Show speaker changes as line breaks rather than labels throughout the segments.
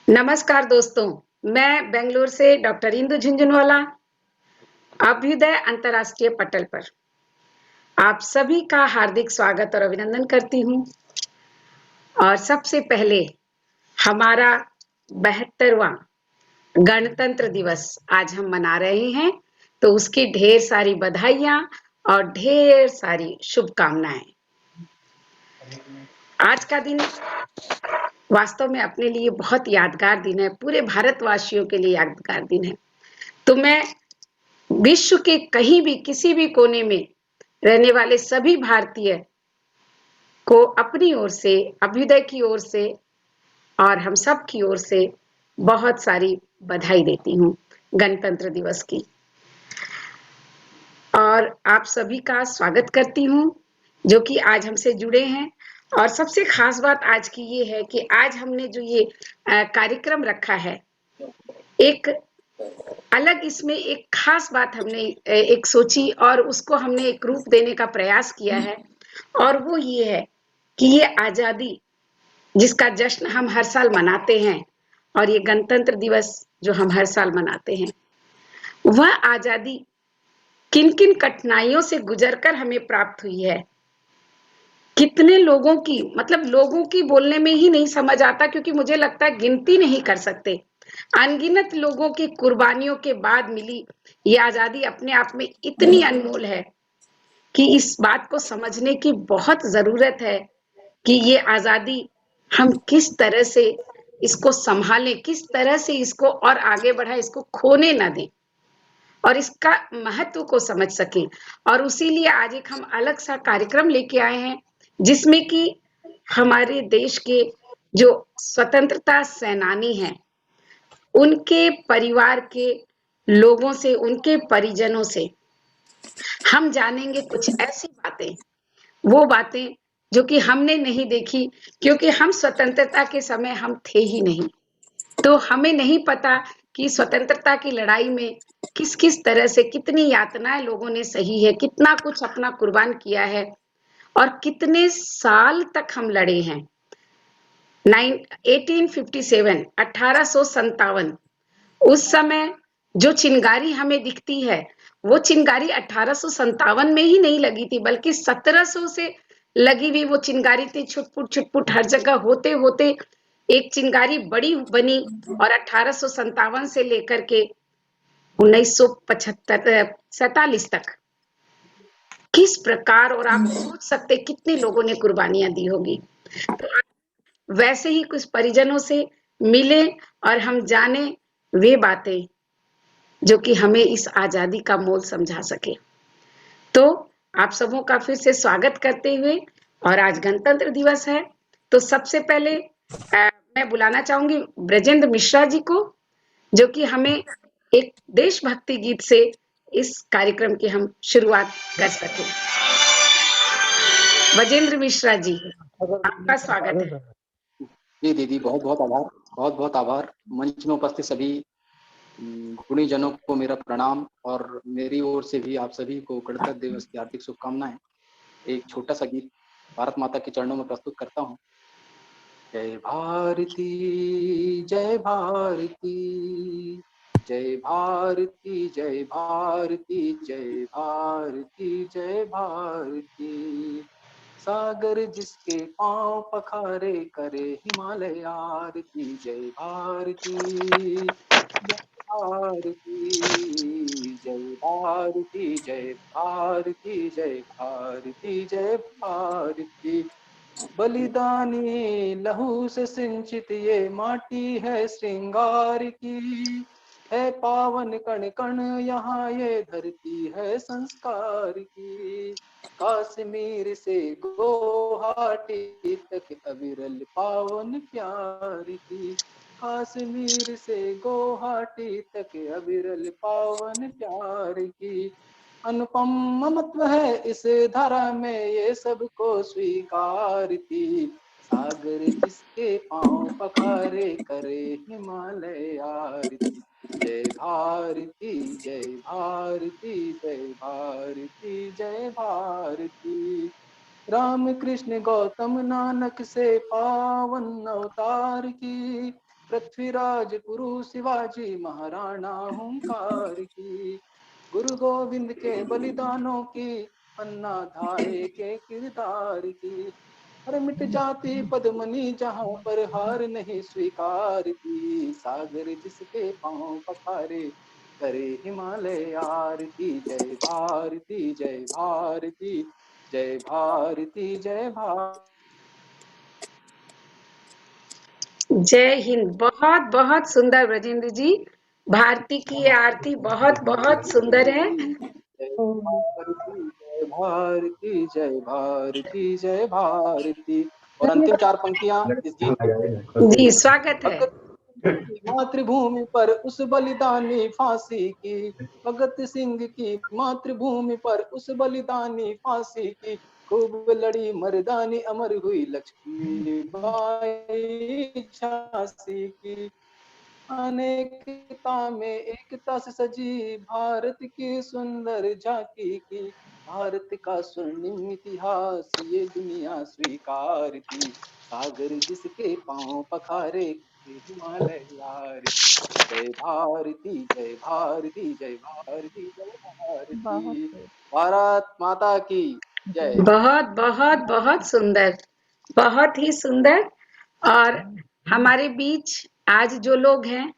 नमस्कार दोस्तों, मैं बेंगलुरु से डॉक्टर इंदु झुंझुनवाला अभ्युदय अंतर्राष्ट्रीय पटल पर आप सभी का हार्दिक स्वागत और अभिनंदन करती हूँ। और सबसे पहले हमारा 72वां गणतंत्र दिवस आज हम मना रहे हैं, तो उसकी ढेर सारी बधाइयाँ और ढेर सारी शुभकामनाएं। आज का दिन वास्तव में अपने लिए बहुत यादगार दिन है, पूरे भारतवासियों के लिए यादगार दिन है। तो मैं विश्व के कहीं भी किसी भी कोने में रहने वाले सभी भारतीय को अपनी ओर से, अभ्युदय की ओर से और हम सब की ओर से बहुत सारी बधाई देती हूँ गणतंत्र दिवस की। और आप सभी का स्वागत करती हूँ जो कि आज हमसे जुड़े हैं। और सबसे खास बात आज की ये है कि आज हमने जो ये कार्यक्रम रखा है, एक अलग इसमें एक खास बात हमने एक सोची और उसको हमने एक रूप देने का प्रयास किया है। और वो ये है कि ये आजादी जिसका जश्न हम हर साल मनाते हैं और ये गणतंत्र दिवस जो हम हर साल मनाते हैं, वह आजादी किन किन कठिनाइयों से गुजरकर हमें प्राप्त हुई है। कितने लोगों की, मतलब लोगों की बोलने में ही नहीं समझ आता, क्योंकि मुझे लगता है गिनती नहीं कर सकते। अनगिनत लोगों की कुर्बानियों के बाद मिली ये आजादी अपने आप में इतनी अनमोल है कि इस बात को समझने की बहुत जरूरत है कि ये आजादी हम किस तरह से इसको संभालें, किस तरह से इसको और आगे बढ़ाएं, इसको खोने ना दें और इसका महत्व को समझ सकें। और उसीलिए आज एक हम अलग सा कार्यक्रम लेके आए हैं जिसमें कि हमारे देश के जो स्वतंत्रता सेनानी हैं, उनके परिवार के लोगों से, उनके परिजनों से हम जानेंगे कुछ ऐसी बातें, वो बातें जो कि हमने नहीं देखी, क्योंकि हम स्वतंत्रता के समय हम थे ही नहीं। तो हमें नहीं पता कि स्वतंत्रता की लड़ाई में किस किस तरह से कितनी यातनाएं लोगों ने सही है, कितना कुछ अपना कुर्बान किया है और कितने साल तक हम लड़े हैं। 1857 1857 उस समय जो चिंगारी हमें दिखती है, वो चिंगारी 1857 में ही नहीं लगी थी, बल्कि 1700 से लगी हुई वो चिंगारी थी। छुटपुट छुटपुट हर जगह होते होते एक चिंगारी बड़ी बनी और 1857 से लेकर के 1975 47 तक किस प्रकार, और आप सोच सकते कितने लोगों ने कुर्बानियां दी होगी। तो वैसे ही कुछ परिजनों से मिले और हम जाने वे बातें जो कि हमें इस आजादी का मोल समझा सके। तो आप सबों का फिर से स्वागत करते हुए, और आज गणतंत्र दिवस है, तो सबसे पहले मैं बुलाना चाहूंगी ब्रजेंद्र मिश्रा जी को, जो कि हमें एक देशभक्ति गीत से इस कार्यक्रम की हम शुरुआत कर सके। ब्रजेंद्र मिश्रा जी, आपका स्वागत है।
जी दीदी, बहुत बहुत आभार, बहुत बहुत आभार। मंच में उपस्थित सभी गुणीजनों को मेरा प्रणाम और मेरी ओर से भी आप सभी को गणतंत्र दिवस की हार्दिक शुभकामनाएं। एक छोटा सा गीत भारत माता के चरणों में प्रस्तुत करता हूँ। जय भारती जय भारती, जय भारती जय भारती, जय भारती जय भारती। सागर जिसके पांव पखारे करे हिमालय आरती। जय भारती जय भारती, जय भारती जय भारती, जय भारती जय भारती। बलिदानी लहू से सिंचित ये माटी है श्रृंगार की, है पावन कण कण यहाँ ये धरती है संस्कार की। कश्मीर से गुवाहाटी तक अविरल पावन प्यार की, कश्मीर से गुवाहाटी तक अविरल पावन प्यार की। अनुपम ममत्व है इस धरा में ये सबको स्वीकार थी। सागर जिसके पांव पखारे करे हिमालय आरती। जय भारती जय भारती, जय भारती जय भारती। राम कृष्ण गौतम नानक से पावन अवतार की, पृथ्वीराज गुरु शिवाजी महाराणा हुंकार की, गुरु गोविंद के बलिदानों की, अन्ना धाय के किरदार की, अरे मिट जाती पद्मनी जहां पर हार नहीं स्वीकार की, सागर जिसके पांव पखारे करे हिमालय आरती, जय भारती जय भारती, जय भारती जय भारती।
जय हिंद। बहुत बहुत सुंदर ब्रजेंद्र जी, भारती की ये आरती बहुत बहुत सुंदर है।
जय भारती जय भारती, जय भारती जय भारती। और अंतिम चार पंक्तियां इस गीत की।
जी, स्वागत है।
भगत की मातृभूमि पर उस बलिदानी फांसी की, भगत सिंह की मातृभूमि पर उस बलिदानी फांसी की, खूब लड़ी मर्दानी अमर हुई लक्ष्मीबाई झांसी की, अनेकता में एकता से सजी भारत की सुंदर झांकी की, भारत का स्वर्णिम इतिहास ये दुनिया स्वीकारती, सागर जिसके पांव पखारे हिमालय यार की, जय भारती जय भारती जय भारती जय भारती, भारत माता की जय।
बहुत बहुत बहुत सुंदर, बहुत ही सुंदर। और हमारे बीच आज जो लोग हैं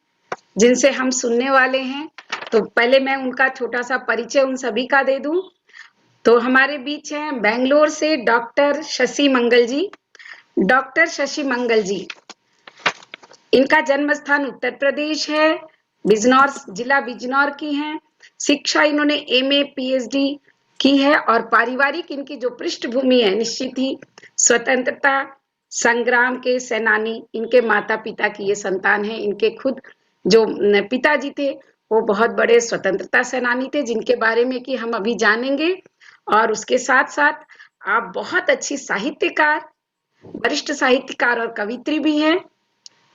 जिनसे हम सुनने वाले हैं, तो पहले मैं उनका छोटा सा परिचय उन सभी का दे दूं। तो हमारे बीच हैं बेंगलोर से डॉक्टर शशि मंगल जी। डॉक्टर शशि मंगल जी, इनका जन्म स्थान उत्तर प्रदेश है, बिजनौर जिला बिजनौर की हैं। शिक्षा इन्होंने एमए पीएचडी की है और पारिवारिक इनकी जो पृष्ठभूमि है, निश्चित ही स्वतंत्रता संग्राम के सेनानी इनके माता पिता की ये संतान है। इनके खुद जो पिताजी थे वो बहुत बड़े स्वतंत्रता सेनानी थे, जिनके बारे में कि हम अभी जानेंगे। और उसके साथ साथ आप बहुत अच्छी साहित्यकार, वरिष्ठ साहित्यकार और कवित्री भी हैं,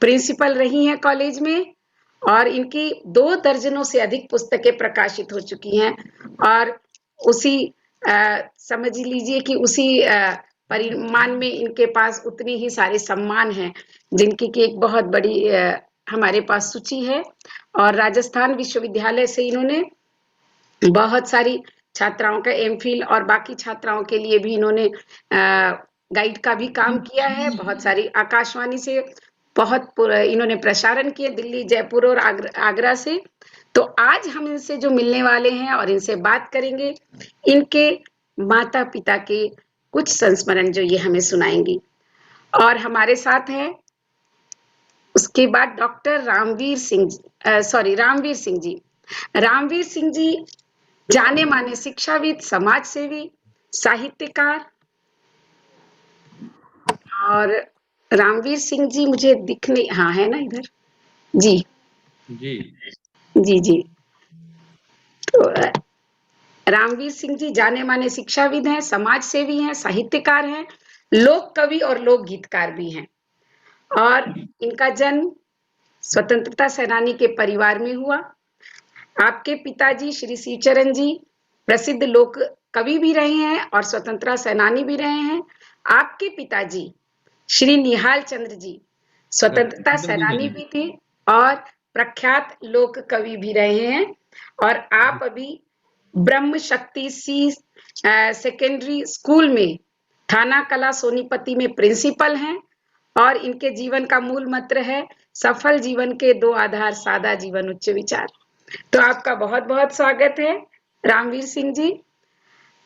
प्रिंसिपल रही हैं कॉलेज में, और इनकी 2 दर्जनों से अधिक पुस्तकें प्रकाशित हो चुकी हैं। और उसी समझ लीजिए कि उसी परिमाण में इनके पास उतने ही सारे सम्मान हैं, जिनकी की एक बहुत बड़ी हमारे पास सूची है। और राजस्थान विश्वविद्यालय से इन्होंने बहुत सारी छात्राओं का एमफिल और बाकी छात्राओं के लिए भी इन्होंने गाइड का भी काम किया है। बहुत सारी आकाशवाणी से बहुत इन्होंने प्रसारण किए, दिल्ली, जयपुर और आगरा से। तो आज हम इनसे जो मिलने वाले हैं और इनसे बात करेंगे, इनके माता पिता के कुछ संस्मरण जो ये हमें सुनाएंगी। और हमारे साथ हैं उसके बाद डॉक्टर रामवीर सिंह जी। रामवीर सिंह जी जाने माने शिक्षाविद, समाज सेवी, साहित्यकार। और रामवीर सिंह जी मुझे दिखने, हाँ है ना इधर, जी
जी
जी जी। तो रामवीर सिंह जी जाने माने शिक्षाविद हैं, समाज सेवी हैं, साहित्यकार हैं, लोक कवि और लोक गीतकार भी हैं। और इनका जन्म स्वतंत्रता सेनानी के परिवार में हुआ। आपके पिताजी श्री शिवचरण जी प्रसिद्ध लोक कवि भी रहे हैं और स्वतंत्रता सेनानी भी रहे हैं। आपके पिताजी श्री निहाल चंद्र जी स्वतंत्रता सेनानी भी थे और प्रख्यात लोक कवि भी रहे हैं। और आप अभी ब्रह्म शक्ति सी सेकेंडरी स्कूल में थाना कला सोनीपति में प्रिंसिपल हैं। और इनके जीवन का मूल मंत्र है, सफल जीवन के 2 आधार, सादा जीवन उच्च विचार। तो आपका बहुत बहुत स्वागत है रामवीर सिंह जी।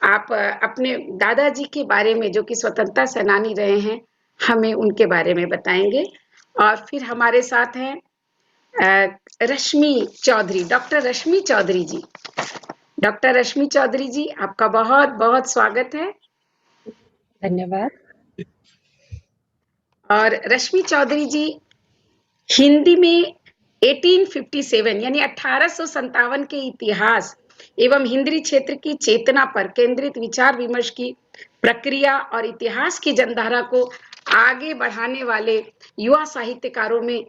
आप अपने दादाजी के बारे में, जो कि स्वतंत्रता सेनानी रहे हैं, हमें उनके बारे में बताएंगे। और फिर हमारे साथ हैं रश्मि चौधरी, डॉक्टर रश्मि चौधरी जी। डॉक्टर रश्मि चौधरी जी, आपका बहुत बहुत स्वागत है।
धन्यवाद।
और रश्मि चौधरी जी हिंदी में 1857 यानी 1857 के इतिहास एवं हिंदी क्षेत्र की चेतना पर केंद्रित विचार विमर्श की प्रक्रिया और इतिहास की जनधारा को आगे बढ़ाने वाले युवा साहित्यकारों में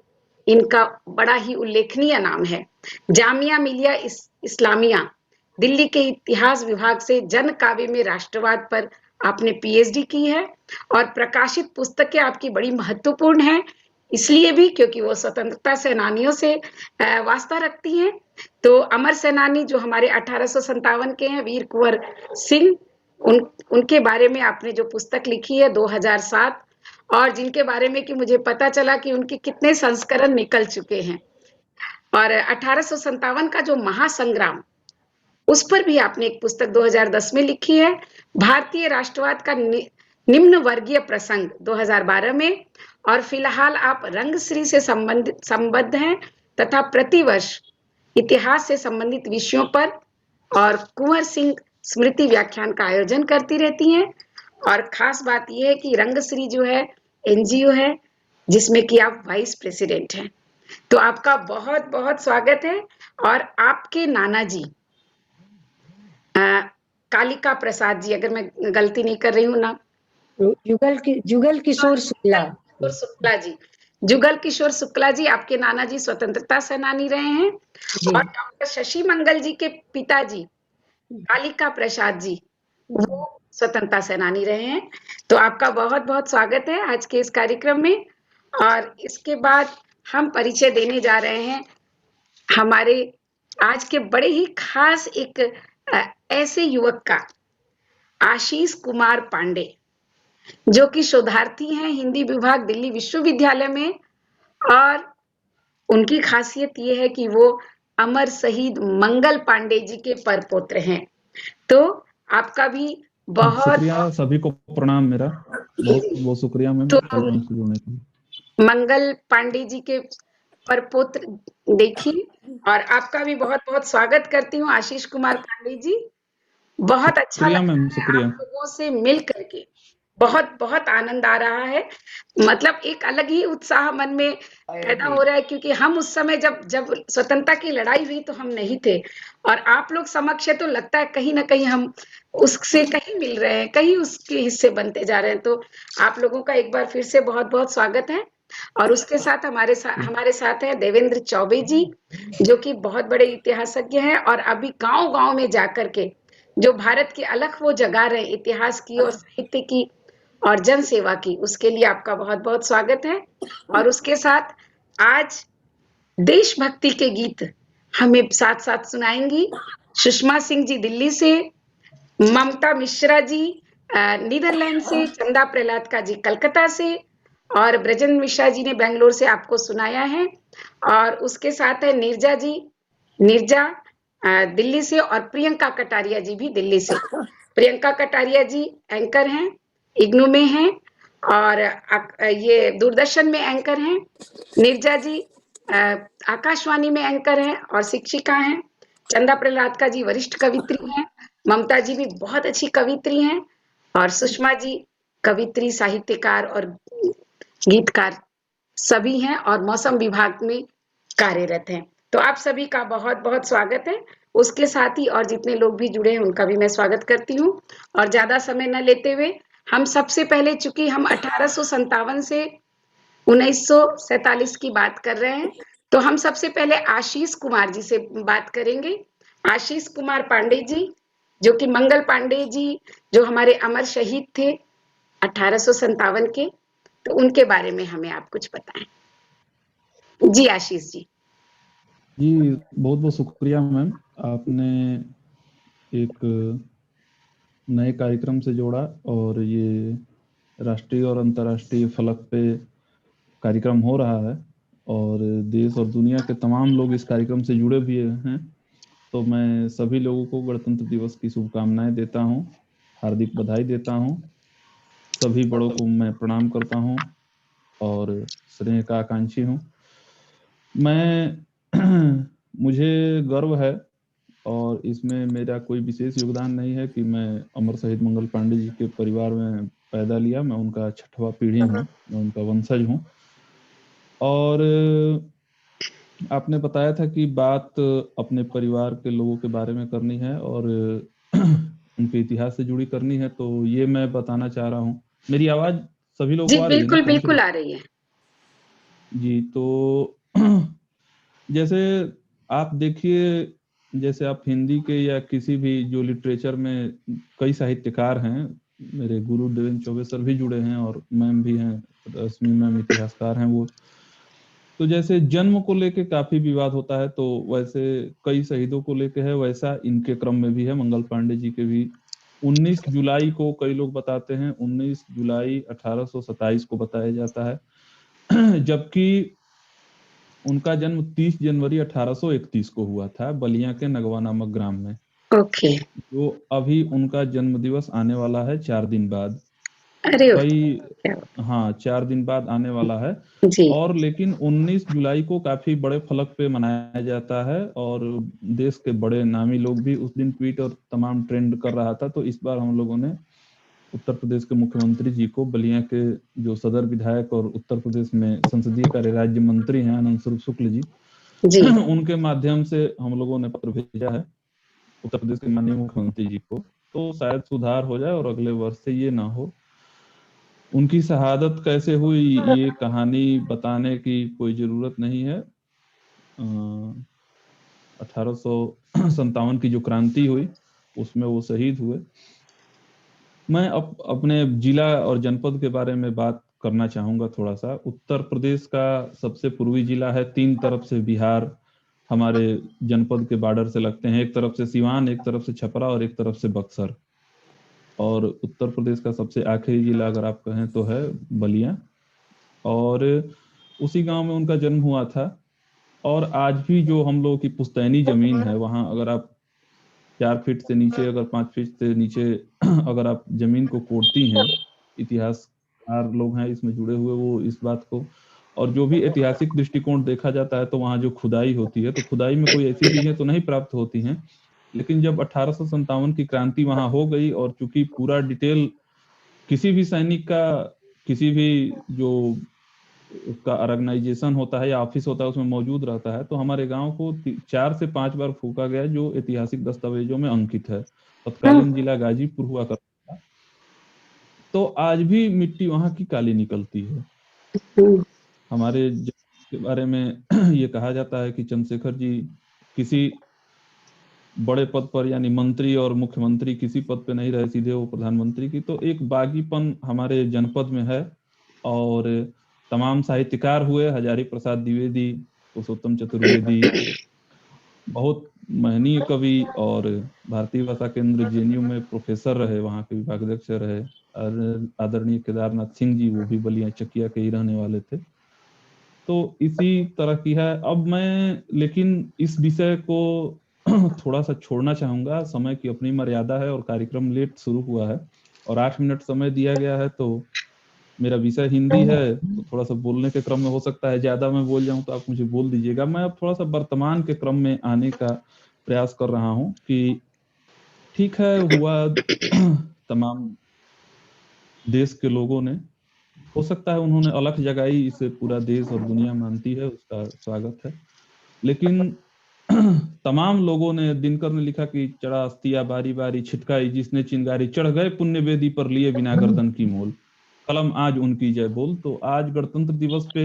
इनका बड़ा ही उल्लेखनीय नाम है। जामिया मिलिया इस्लामिया दिल्ली के इतिहास विभाग से जन काव्य में राष्ट्रवाद पर आपने पीएचडी की है और प्रकाशित पुस्तकें आपकी बड़ी महत्वपूर्ण हैं, इसलिए भी क्योंकि वो स्वतंत्रता सेनानियों से वास्ता रखती हैं। तो अमर सेनानी जो हमारे 1857 के हैं, वीर कुंवर सिंह, उनके बारे में आपने जो पुस्तक लिखी है 2007, और जिनके बारे में कि मुझे पता चला कि उनके कितने संस्करण निकल चुके हैं। और 1857 का जो महासंग्राम, उस पर भी आपने एक पुस्तक 2010 में लिखी है। भारतीय राष्ट्रवाद का निम्न वर्गीय प्रसंग 2012 में, और फिलहाल आप रंगश्री से संबद्ध हैं तथा प्रतिवर्ष इतिहास से संबंधित विषयों पर और कुंवर सिंह स्मृति व्याख्यान का आयोजन करती रहती हैं। और खास बात यह है कि रंगश्री जो है एनजीओ है जिसमें कि आप वाइस प्रेसिडेंट हैं। तो आपका बहुत बहुत स्वागत है। और आपके नाना जी कालिका प्रसाद जी, अगर मैं गलती नहीं कर रही हूँ ना,
जुगल किशोर शुक्ला
जी, जुगल किशोर शुक्ला जी, आपके नाना जी स्वतंत्रता सेनानी रहे हैं। और डॉक्टर शशि मंगल जी के पिताजी कालिका प्रसाद जी, वो स्वतंत्रता सेनानी रहे हैं। तो आपका बहुत बहुत स्वागत है आज के इस कार्यक्रम में। और इसके बाद हम परिचय देने जा रहे हैं हमारे आज के बड़े ही खास एक ऐसे युवक का, आशीष कुमार पांडे, जो कि शोधार्थी हैं हिंदी विभाग दिल्ली विश्वविद्यालय में। और उनकी खासियत ये है कि वो अमर शहीद मंगल पांडे जी के परपोत्र हैं। तो आपका भी बहुत
शुक्रिया, सभी को प्रणाम मेरा, बहुत बहुत शुक्रिया मैम कार्यक्रम से जुड़ने के लिए।
मंगल पांडे जी के परपोत्र देखिए, और आपका भी बहुत बहुत स्वागत करती हूँ आशीष कुमार पांडे जी। बहुत अच्छा लग रहा है आप लोगों से मिल करके, बहुत बहुत आनंद आ रहा है। मतलब एक अलग ही उत्साह मन में पैदा हो रहा है, क्योंकि हम उस समय जब स्वतंत्रता की लड़ाई हुई तो हम नहीं थे, और आप लोग समक्ष है तो लगता है कहीं ना कहीं हम उससे कहीं मिल रहे हैं, कहीं उसके हिस्से बनते जा रहे हैं। तो आप लोगों का एक बार फिर से बहुत बहुत स्वागत है। और उसके साथ हमारे साथ है देवेंद्र चौबे जी, जो कि बहुत बड़े इतिहासज्ञ हैं, और अभी गांव गांव में जाकर के जो भारत की अलख वो जगा रहे, इतिहास की और साहित्य की और जन सेवा की, उसके लिए आपका बहुत बहुत स्वागत है। और उसके साथ आज देशभक्ति के गीत हमें साथ साथ सुनाएंगी सुषमा सिंह जी दिल्ली से, ममता मिश्रा जी नीदरलैंड से, चंदा प्रहलाद जी कलकत्ता से, और ब्रजन मिश्रा जी ने बेंगलोर से आपको सुनाया है। और उसके साथ है निर्जा दिल्ली से, और प्रियंका कटारिया जी भी दिल्ली से। प्रियंका कटारिया जी एंकर हैं, इग्नू में हैं, और ये दूरदर्शन में एंकर हैं। निर्जा जी आकाशवाणी में एंकर हैं और शिक्षिका हैं। चंदा प्रहलाद जी वरिष्ठ कवित्री हैं। ममता जी भी बहुत अच्छी कवित्री हैं, और सुषमा जी कवित्री, साहित्यकार और गीतकार सभी हैं, और मौसम विभाग में कार्यरत हैं। तो आप सभी का बहुत बहुत स्वागत है। उसके साथ ही और जितने लोग भी जुड़े हैं उनका भी मैं स्वागत करती हूँ। और ज्यादा समय न लेते हुए हम सबसे पहले, चूंकि हम 1857 से 1947 की बात कर रहे हैं, तो हम सबसे पहले आशीष कुमार जी से बात करेंगे। आशीष कुमार पांडे जी, जो कि मंगल पांडे जी जो हमारे अमर शहीद थे 1857 के, तो उनके बारे में हमें आप कुछ बताएं। जी आशीष जी।
जी बहुत बहुत शुक्रिया मैम, आपने एक नए कार्यक्रम से जोड़ा, और ये राष्ट्रीय और अंतर्राष्ट्रीय फलक पे कार्यक्रम हो रहा है, और देश और दुनिया के तमाम लोग इस कार्यक्रम से जुड़े भी हैं। तो मैं सभी लोगों को गणतंत्र दिवस की शुभकामनाएं देता हूं, हार्दिक बधाई देता हूं। सभी बड़ों को मैं प्रणाम करता हूं और स्नेह का आकांक्षी हूं। मुझे गर्व है, और इसमें मेरा कोई विशेष योगदान नहीं है कि मैं अमर शहीद मंगल पांडे जी के परिवार में पैदा लिया। मैं उनका 6वां पीढ़ी हूँ, मैं उनका वंशज हूँ। और आपने बताया था कि बात अपने परिवार के लोगों के बारे में करनी है और उनके इतिहास से जुड़ी करनी है, तो ये मैं बताना चाह रहा हूँ। मेरी आवाज सभी लोगों को आ रही है?
बिल्कुल बिल्कुल आ रही है
जी। तो जैसे आप देखिए, जैसे आप हिंदी के या किसी भी जो लिटरेचर में कई साहित्यकार हैं, मेरे गुरु देवेंद्र चौबे सर भी जुड़े हैं और मैम भी हैं, रश्मि मैम इतिहासकार हैं वो। तो जैसे जन्म को लेके काफी विवाद होता है, तो वैसे कई शहीदों को लेके है, वैसा इनके क्रम में भी है। मंगल पांडे जी के भी 19 जुलाई को कई लोग बताते हैं, 19 जुलाई 1827 को बताया जाता है, जबकि उनका जन्म 30 जनवरी 1831 को हुआ था बलिया के नगवा नामक ग्राम में।
ओके।
जो अभी उनका जन्म दिवस आने वाला है 4 दिन बाद।
अरे
कई हाँ 4 दिन बाद आने वाला है।
जी।
और लेकिन 19 जुलाई को काफी बड़े फलक पे मनाया जाता है और देश के बड़े नामी लोग भी उस दिन ट्वीट और तमाम ट्रेंड कर रहा था। तो इस बार हम लोगों ने उत्तर प्रदेश के मुख्यमंत्री जी को, बलिया के जो सदर विधायक और उत्तर प्रदेश में संसदीय कार्य राज्य मंत्री हैं आनंद स्वरूप शुक्ल जी, उनके माध्यम से हम लोगों ने पत्र भेजा है उत्तर प्रदेश के माननीय मुख्यमंत्री जी को, तो शायद सुधार हो जाए और अगले वर्ष से ये ना हो। उनकी शहादत कैसे हुई ये कहानी बताने की कोई जरूरत नहीं है। 1857 की जो क्रांति हुई उसमें वो शहीद हुए। मैं अपने जिला और जनपद के बारे में बात करना चाहूंगा थोड़ा सा। उत्तर प्रदेश का सबसे पूर्वी जिला है, 3 तरफ से बिहार हमारे जनपद के बॉर्डर से लगते हैं, एक तरफ से सिवान, एक तरफ से छपरा और एक तरफ से बक्सर। और उत्तर प्रदेश का सबसे आखिरी जिला अगर आप कहें तो है बलिया, और उसी गांव में उनका जन्म हुआ था। और आज भी जो हम लोगों की पुश्तैनी जमीन है वहां अगर आप 4 फीट से नीचे, अगर 5 फीट से नीचे अगर आप जमीन को कोड़ती हैं, इतिहासकार लोग हैं इसमें जुड़े हुए वो इस बात को, और जो भी ऐतिहासिक दृष्टिकोण देखा जाता है तो वहां जो खुदाई होती है तो खुदाई में कोई ऐसी चीजें तो नहीं प्राप्त होती हैं। लेकिन जब 1857 की क्रांति वहां हो गई और चूंकि पूरा डिटेल किसी भी सैनिक का, किसी भी जो उसका ऑर्गेनाइजेशन होता है या ऑफिस होता है उसमें मौजूद रहता है, तो हमारे गांव को 4 से 5 बार फूका गया जो ऐतिहासिक दस्तावेजों में अंकित है। तत्कालीन जिला गाजीपुर हुआ करता था, तो आज भी मिट्टी वहां की काली निकलती है। हमारे के बारे में ये कहा जाता है कि चंद्रशेखर जी किसी बड़े पद पर यानी मंत्री और मुख्यमंत्री किसी पद पे नहीं रहे, सीधे वो प्रधानमंत्री की, तो एक बागीपन हमारे जनपद में है। और तमाम साहित्यकार हुए, हजारी प्रसाद द्विवेदी, पुरुषोत्तम चतुर्वेदी, बहुत महनीय कवि, और भारतीय भाषा केंद्र जेएनयू में प्रोफेसर रहे, वहाँ के विभागाध्यक्ष रहे। आदरणीय केदारनाथ सिंह जी, वो भी बलिया चकिया के ही रहने वाले थे। तो इसी तरह की है। अब मैं लेकिन इस विषय को थोड़ा सा छोड़ना चाहूंगा, समय की अपनी मर्यादा है और कार्यक्रम लेट शुरू हुआ है और 8 मिनट समय दिया गया है, तो मेरा विषय हिंदी है तो थोड़ा सा बोलने के क्रम में हो सकता है ज्यादा मैं बोल जाऊं तो आप मुझे बोल दीजिएगा। मैं अब थोड़ा सा वर्तमान के क्रम में आने का प्रयास कर रहा हूं कि ठीक है, हुआ तमाम देश के लोगों ने, हो सकता है उन्होंने अलख जगाई, इसे पूरा देश और दुनिया मानती है, उसका स्वागत है। लेकिन तमाम लोगों ने, दिनकर ने लिखा कि चढ़ा अस्तिया बारी बारी छिटकाई जिसने चिंगारी, चढ़ गए पुण्य वेदी पर लिए बिना गर्दन की मोल, कलम आज उनकी जय बोल। तो आज गणतंत्र दिवस पे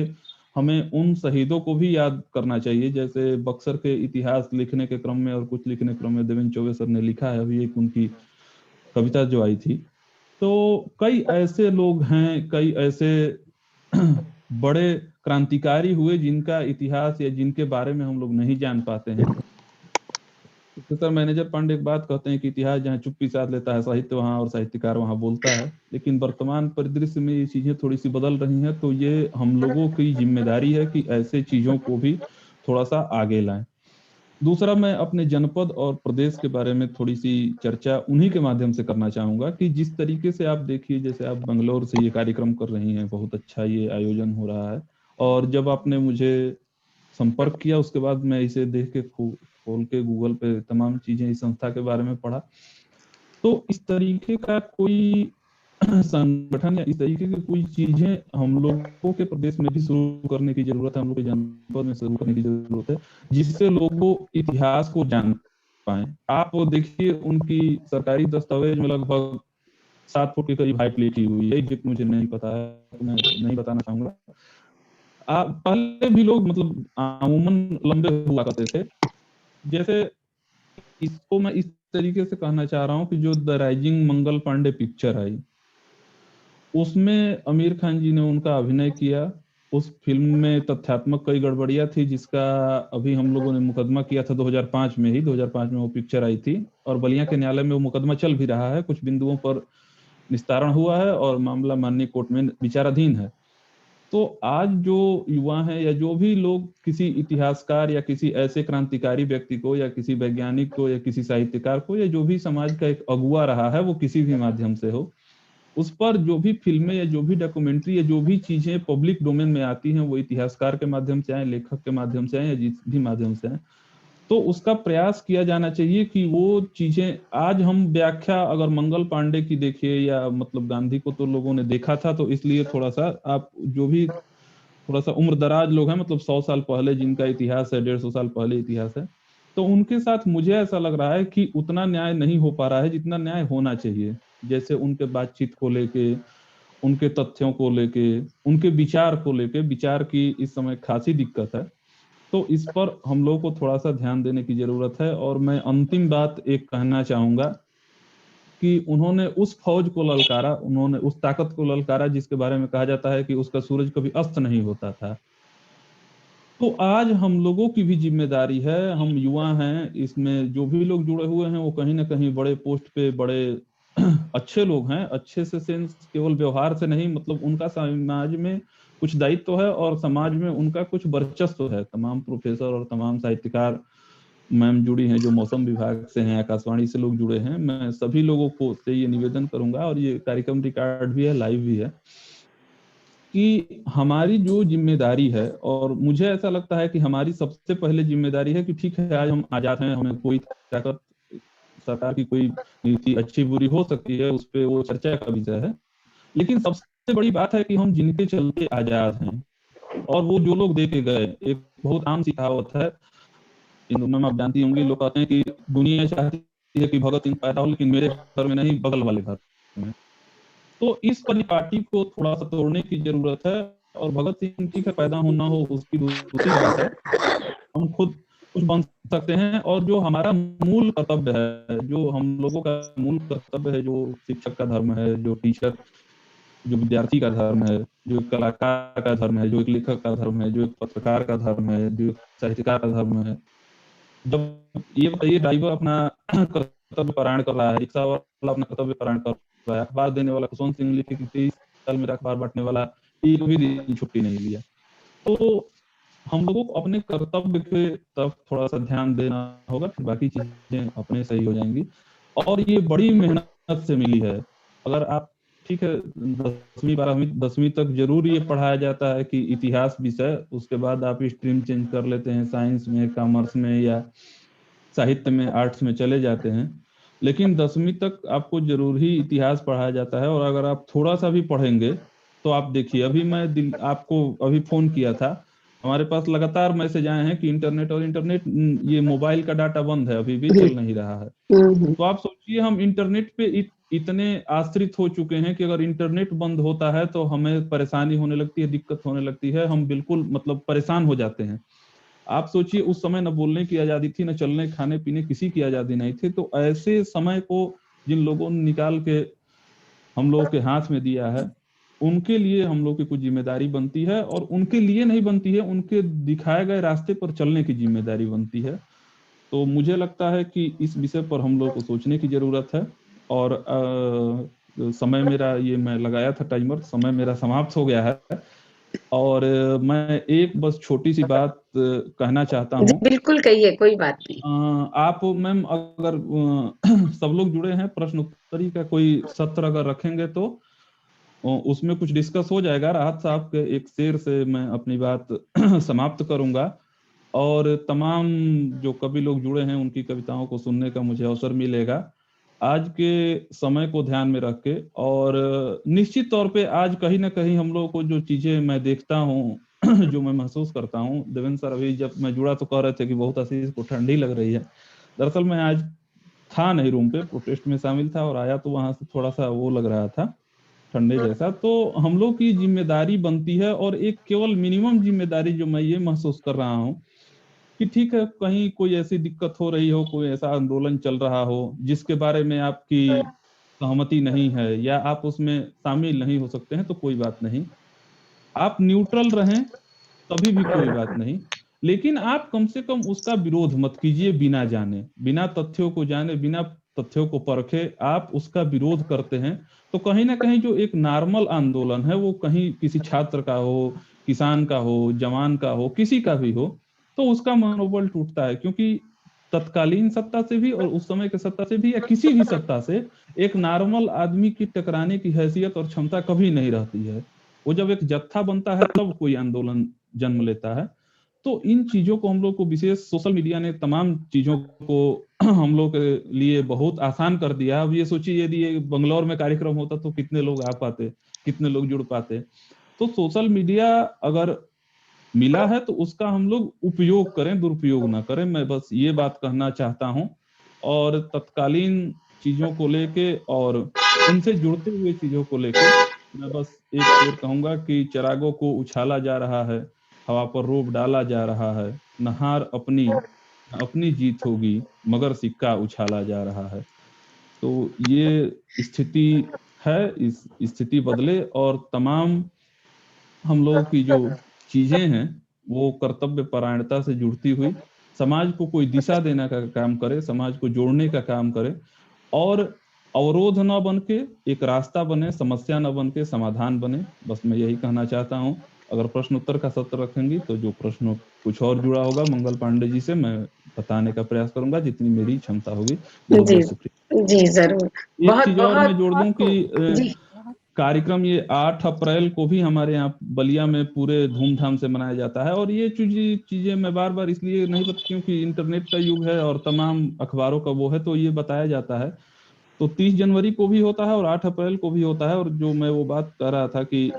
हमें उन शहीदों को भी याद करना चाहिए। जैसे बक्सर के इतिहास लिखने के क्रम में और कुछ लिखने क्रम में देवेंद्र चौबे सर ने लिखा है, अभी एक उनकी कविता जो आई थी। तो कई ऐसे लोग हैं, कई ऐसे बड़े क्रांतिकारी हुए जिनका इतिहास या जिनके बारे में हम लोग नहीं जान पाते हैं। सर मैनेजर पांडे एक बात कहते हैं कि इतिहास जहाँ चुप्पी साध लेता है, साहित्य वहाँ और साहित्यकार वहाँ बोलता है। लेकिन वर्तमान परिदृश्य में ये चीजें थोड़ी सी बदल रही हैं, तो ये हम लोगों की जिम्मेदारी है कि ऐसे चीजों को भी थोड़ा सा आगे लाएं। दूसरा, मैं अपने जनपद और प्रदेश के बारे में थोड़ी सी चर्चा उन्हीं के माध्यम से करना चाहूंगा कि जिस तरीके से आप देखिए, जैसे आप बेंगलोर से ये कार्यक्रम कर रही हैं, बहुत अच्छा ये आयोजन हो रहा है, और जब आपने मुझे संपर्क किया उसके बाद मैं इसे देख के खोल के गूगल पे तमाम चीजें इस संस्था के बारे में पढ़ा, तो इस तरीके का कोई संगठन या इस तरीके की कोई चीजें हम लोगों के प्रदेश में भी शुरू करने की जरूरत है, हम लोग के जनपद में शुरू करने की जरूरत है, जिससे लोगों इतिहास को जान पाए। आप देखिए उनकी सरकारी दस्तावेज में लगभग 7 फुट के करीब हाइट लिखी हुई है, एग्जैक्ट मुझे नहीं पता है, मैं नहीं बताना चाहूंगा। पहले भी लोग मतलब अमूमन लंबे हुआ करते थे। जैसे इसको मैं इस तरीके से कहना चाह रहा हूँ कि जो the rising Mangal Pandey picture आई, उसमें आमिर खान जी ने उनका अभिनय किया। उस फिल्म में तथ्यात्मक कई गड़बड़ियां थी, जिसका अभी हम लोगों ने मुकदमा किया था 2005 में ही। 2005 में वो पिक्चर आई थी और बलिया के न्यायालय में वो मुकदमा चल भी रहा है, कुछ बिंदुओं पर निस्तारण हुआ है और मामला माननीय कोर्ट में विचाराधीन है। तो आज जो युवा हैं या जो भी लोग किसी इतिहासकार या किसी ऐसे क्रांतिकारी व्यक्ति को या किसी वैज्ञानिक को या किसी साहित्यकार को या जो भी समाज का एक अगुआ रहा है, वो किसी भी माध्यम से हो, उस पर जो भी फिल्में या जो भी डॉक्यूमेंट्री या जो भी चीजें पब्लिक डोमेन में आती हैं, वो इतिहासकार के माध्यम से आए, लेखक के माध्यम से आए या जिस भी माध्यम से आए, तो उसका प्रयास किया जाना चाहिए कि वो चीजें, आज हम व्याख्या अगर मंगल पांडे की देखिए या मतलब गांधी को तो लोगों ने देखा था, तो इसलिए थोड़ा सा आप जो भी थोड़ा सा उम्र दराज लोग हैं, मतलब 100 साल पहले जिनका इतिहास है, 150 साल पहले इतिहास है, तो उनके साथ मुझे ऐसा लग रहा है कि उतना न्याय नहीं हो पा रहा है जितना न्याय होना चाहिए। जैसे उनके बातचीत को लेके, उनके तथ्यों को लेके, उनके विचार को लेके, विचार की इस समय खासी दिक्कत है। तो इस पर हम लोग को थोड़ा सा ध्यान देने की जरूरत है। और मैं अंतिम बात एक कहना चाहूंगा कि उन्होंने उस फौज को ललकारा, उन्होंने उस ताकत को ललकारा जिसके बारे में कहा जाता है कि उसका सूरज कभी अस्त नहीं होता था। तो आज हम लोगों की भी जिम्मेदारी है, हम युवा हैं, इसमें जो भी लोग जुड़े हुए हैं वो कहीं ना कहीं बड़े पोस्ट पे, बड़े अच्छे लोग हैं। अच्छे से सेंस केवल व्यवहार से नहीं, मतलब उनका समाज में कुछ दायित्व है और समाज में उनका कुछ वर्चस्व है। तमाम प्रोफेसर और तमाम साहित्यकार मैम जुड़ी हैं, जो मौसम विभाग से हैं, आकाशवाणी से लोग जुड़े हैं। मैं सभी लोगों को से ये निवेदन करूंगा, और ये कार्यक्रम रिकॉर्ड भी है, लाइव भी है, कि हमारी जो जिम्मेदारी है, और मुझे ऐसा लगता है कि हमारी सबसे पहले जिम्मेदारी है कि ठीक है, आज हम आजाद हैं, हमें कोई ताकत, सरकार की कोई नीति अच्छी बुरी हो सकती है, उस पर वो चर्चा का विषय है, लेकिन सबसे बड़ी बात है कि हम जिनके चलते आजाद हैं, और वो जो लोग देके गए। एक बहुत आम सी कहावत है, इन दोनों में आप जानती होंगी, लोग कहते हैं कि दुनिया चाहती है कि भगत सिंह पैदा हो, लेकिन मेरे घर में नहीं, बगल वाले घर में। तो इस परिपाटी को थोड़ा सा तोड़ने की जरूरत है। और भगत सिंह ठीक है, पैदा होना हो उसकी दूसरी बात है, हम खुद कुछ बन सकते हैं। और जो हमारा मूल कर्तव्य है, जो हम लोगों का मूल कर्तव्य है, जो शिक्षक का धर्म है, जो टीचर, जो विद्यार्थी का धर्म है, जो एक कलाकार का धर्म है, जो एक लेखक का धर्म है, जो एक पत्रकार का धर्म है, जो एक साहित्यकार का धर्म है। जब ये बताइए, ड्राइवर अपना कर्तव्य पारायण कर रहा है, रिक्शा वाला अपना कर्तव्य पारायण कर रहा है, अखबार देने वाला कुसुम सिंह लिखे कि 23 साल मेरा अखबार बांटने वाला एक भी दिन छुट्टी नहीं लिया। तो हम लोगों को अपने कर्तव्य के तरफ थोड़ा सा ध्यान देना होगा, फिर बाकी चीजें अपने सही हो जाएंगी। और ये बड़ी मेहनत से मिली है। अगर आप, ठीक है, 10वीं 12वीं 10वीं तक जरूर ये पढ़ाया जाता है कि इतिहास विषय, उसके बाद आप स्ट्रीम चेंज कर लेते हैं, साइंस में, कॉमर्स में या साहित्य में, आर्ट्स में चले जाते हैं, लेकिन 10वीं तक आपको जरूर ही इतिहास पढ़ाया जाता है। और अगर आप थोड़ा सा भी पढ़ेंगे तो आप देखिए, अभी मैं आपको अभी फोन किया था, हमारे पास लगातार मैसेज आए हैं कि इंटरनेट ये मोबाइल का डाटा बंद है, अभी भी चल नहीं रहा है। तो आप सोचिए, हम इंटरनेट पे इतने आश्रित हो चुके हैं कि अगर इंटरनेट बंद होता है तो हमें परेशानी होने लगती है, दिक्कत होने लगती है, हम बिल्कुल मतलब परेशान हो जाते हैं। आप सोचिए, उस समय न बोलने की आजादी थी, न चलने खाने पीने किसी की आजादी नहीं थी। तो ऐसे समय को जिन लोगों ने निकाल के हम लोगों के हाथ में दिया है, उनके लिए हम लोग की कुछ जिम्मेदारी बनती है। और उनके लिए नहीं बनती है, उनके दिखाए गए रास्ते पर चलने की जिम्मेदारी बनती है। तो मुझे लगता है कि इस विषय पर हम लोग को सोचने की जरूरत है। और समय मेरा, ये मैं लगाया था टाइमर, समय मेरा समाप्त हो गया है। और मैं एक बस छोटी सी बात कहना चाहता हूँ।
बिल्कुल कहिए, कोई बात नहीं।
आप मैम, अगर सब लोग जुड़े हैं, प्रश्न उत्तरी का कोई सत्र अगर रखेंगे तो उसमें कुछ डिस्कस हो जाएगा। राहत साहब के एक शेर से मैं अपनी बात समाप्त करूंगा, और तमाम जो कवि लोग जुड़े हैं उनकी कविताओं को सुनने का मुझे अवसर मिलेगा आज के समय को ध्यान में रख के। और निश्चित तौर पे आज कहीं ना कहीं हम लोग को जो चीजें मैं देखता हूँ जो मैं महसूस करता हूँ, देवेंद्र सर अभी जब मैं जुड़ा तो कह रहे थे कि बहुत आशीष को ठंडी लग रही है। दरअसल मैं आज था नहीं रूम पे, प्रोटेस्ट में शामिल था, और आया तो वहां से थोड़ा सा वो लग रहा था, ठंडे जैसा। तो हम लोग की जिम्मेदारी बनती है, और एक केवल मिनिमम जिम्मेदारी जो मैं ये महसूस कर रहा हूँ कि ठीक है, कहीं कोई ऐसी दिक्कत हो रही हो, कोई ऐसा आंदोलन चल रहा हो जिसके बारे में आपकी सहमति नहीं है या आप उसमें शामिल नहीं हो सकते हैं तो कोई बात नहीं, आप न्यूट्रल रहें तभी भी कोई बात नहीं, लेकिन आप कम से कम उसका विरोध मत कीजिए बिना जाने, बिना तथ्यों को जाने, बिना तथ्यों को परखे आप उसका विरोध करते हैं तो कहीं ना कहीं जो एक नॉर्मल आंदोलन है वो कहीं किसी छात्र का हो, किसान का हो, जवान का हो, किसी का भी हो, तो उसका मनोबल टूटता है, क्योंकि तत्कालीन सत्ता से भी और उस समय के सत्ता से भी या किसी भी सत्ता से एक नॉर्मल आदमी की टकराने की हैसियत और क्षमता कभी नहीं रहती है। वो जब एक जत्था बनता है तब कोई आंदोलन जन्म लेता है। तो इन चीजों को हम लोग को विशेष सोशल मीडिया ने तमाम चीजों को हम लोग के लिए बहुत आसान कर दिया। अब ये सोचिए यदि ये बंगलौर में कार्यक्रम होता तो कितने लोग आ पाते, कितने लोग जुड़ पाते। तो सोशल मीडिया अगर मिला है तो उसका हम लोग उपयोग करें, दुरुपयोग ना करें, मैं बस ये बात कहना चाहता हूं। और तत्कालीन चीजों को लेके और उनसे जुड़ते हुए चीजों को लेके मैं बस एक शेर कहूंगा कि चिरागों को उछाला जा रहा है, हवा पर रोब डाला जा रहा है, नहार अपनी जीत होगी मगर सिक्का उछाला जा रहा है। तो ये स्थिति है, इस स्थिति बदले और तमाम हम लोगों की जो चीजें हैं वो कर्तव्य परायणता से जुड़ती हुई समाज को कोई दिशा देने का काम करे, समाज को जोड़ने का काम करे और अवरोध न बन के एक रास्ता बने, समस्या न बन के समाधान बने। बस मैं यही कहना चाहता हूँ। अगर प्रश्न उत्तर का सत्र रखेंगी तो जो प्रश्न कुछ और जुड़ा होगा मंगल पांडे जी से मैं बताने का प्रयास करूंगा जितनी मेरी क्षमता होगी। बहुत
जी
बहुत शुक्रिया।
जी जरूर।
एक
बहुत
चीज और मैं जोड़ दूं कि
जी
कार्यक्रम ये 8 अप्रैल को भी हमारे यहाँ बलिया में पूरे धूमधाम से मनाया जाता है। और ये चीजें मैं बार बार इसलिए नहीं बता क्योंकि इंटरनेट का युग है और तमाम अखबारों का वो है, तो ये बताया जाता है। तो 30 जनवरी को भी होता है और 8 अप्रैल को भी होता है। और जो मैं वो बात कर रहा था कि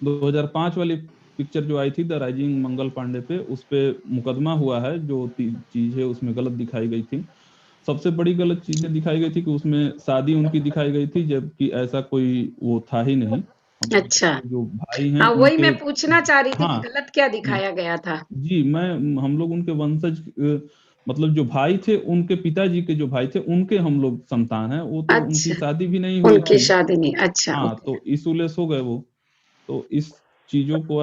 2005 वाली पिक्चर जो आई थी द राइजिंग मंगल पांडे पे, उस पे मुकदमा हुआ है, जो चीजें उसमें गलत दिखाई गई थी। सबसे बड़ी गलत चीजें दिखाई गई थी कि उसमें शादी उनकी दिखाई गई थी, जबकि ऐसा कोई वो था ही नहीं। हम
अच्छा,
जो भाई हैं
हाँ वही
उनके,
मैं पूछना चाह रही थी कि
हाँ
गलत क्या दिखाया गया था।
जी, हम लोग उनके वंशज, मतलब जो भाई थे उनके पिताजी के जो भाई थे उनके हम लोग संतान हैं। वो तो उनकी
अच्छा,
शादी भी नहीं हुई
उनकी
थी।
शादी नहीं, अच्छा
हाँ,
ओके।
तो इस उलेस हो गए वो। तो इस चीजों को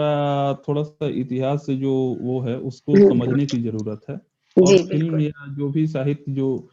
थोड़ा सा इतिहास से जो वो है उसको समझने की जरूरत है। और
जी
फिल्म
बिल्कुल,
या जो भी साहित्य, जो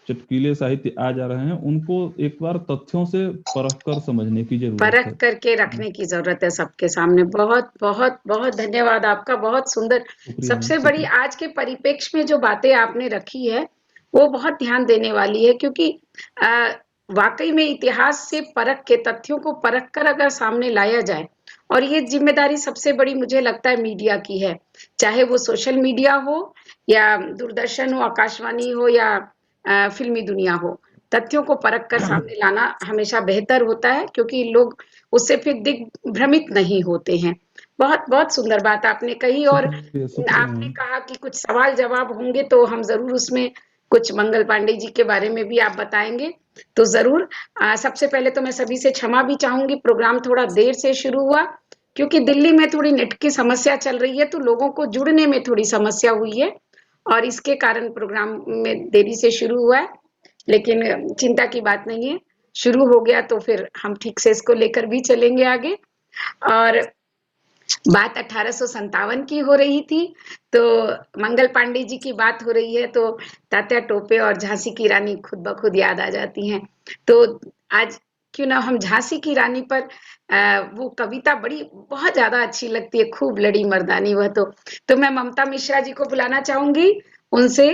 चटकीले साहित्य आ जा रहे हैं उनको एक बार तथ्यों से परख कर समझने की जरूरत
परख
है।
करके रखने की जरूरत है सबके सामने। बहुत बहुत बहुत धन्यवाद आपका, बहुत सुंदर।
शुक्रिया मैम,
सबसे बड़ी
शुक्रिया।
आज के परिप्रेक्ष्य में जो बातें आपने रखी है वो बहुत ध्यान देने वाली है, क्योंकि आ, वाकई में इतिहास से परख के, तथ्यों को परख कर अगर सामने लाया जाए, और ये जिम्मेदारी सबसे बड़ी मुझे लगता है मीडिया की है, चाहे वो सोशल मीडिया हो या दूरदर्शन हो, आकाशवाणी हो या फिल्मी दुनिया हो। तथ्यों को परख कर सामने लाना हमेशा बेहतर होता है, क्योंकि लोग उससे फिर दिग्भ्रमित नहीं होते हैं। बहुत बहुत सुंदर बात आपने कही। और
शुक्रिया शुक्रिया
आपने
मैम।
कहा कि कुछ सवाल जवाब होंगे तो हम जरूर उसमें कुछ मंगल पांडे जी के बारे में भी आप बताएंगे, तो जरूर। सबसे पहले तो मैं सभी से क्षमा भी चाहूंगी, प्रोग्राम थोड़ा देर से शुरू हुआ क्योंकि दिल्ली में थोड़ी नेट की समस्या चल रही है, तो लोगों को जुड़ने में थोड़ी समस्या हुई है और इसके कारण प्रोग्राम में देरी से शुरू हुआ है। लेकिन चिंता की बात नहीं है, शुरू हो गया तो फिर हम ठीक से इसको लेकर भी चलेंगे आगे। और बात 1857 की हो रही थी, तो मंगल पांडे जी की बात हो रही है, तो तात्या टोपे और झांसी की रानी खुद ब खुद याद आ जाती हैं। तो आज क्यों ना हम झांसी की रानी पर वो कविता बड़ी बहुत ज्यादा अच्छी लगती है, खूब लड़ी मर्दानी वह। तो मैं ममता मिश्रा जी को बुलाना चाहूंगी उनसे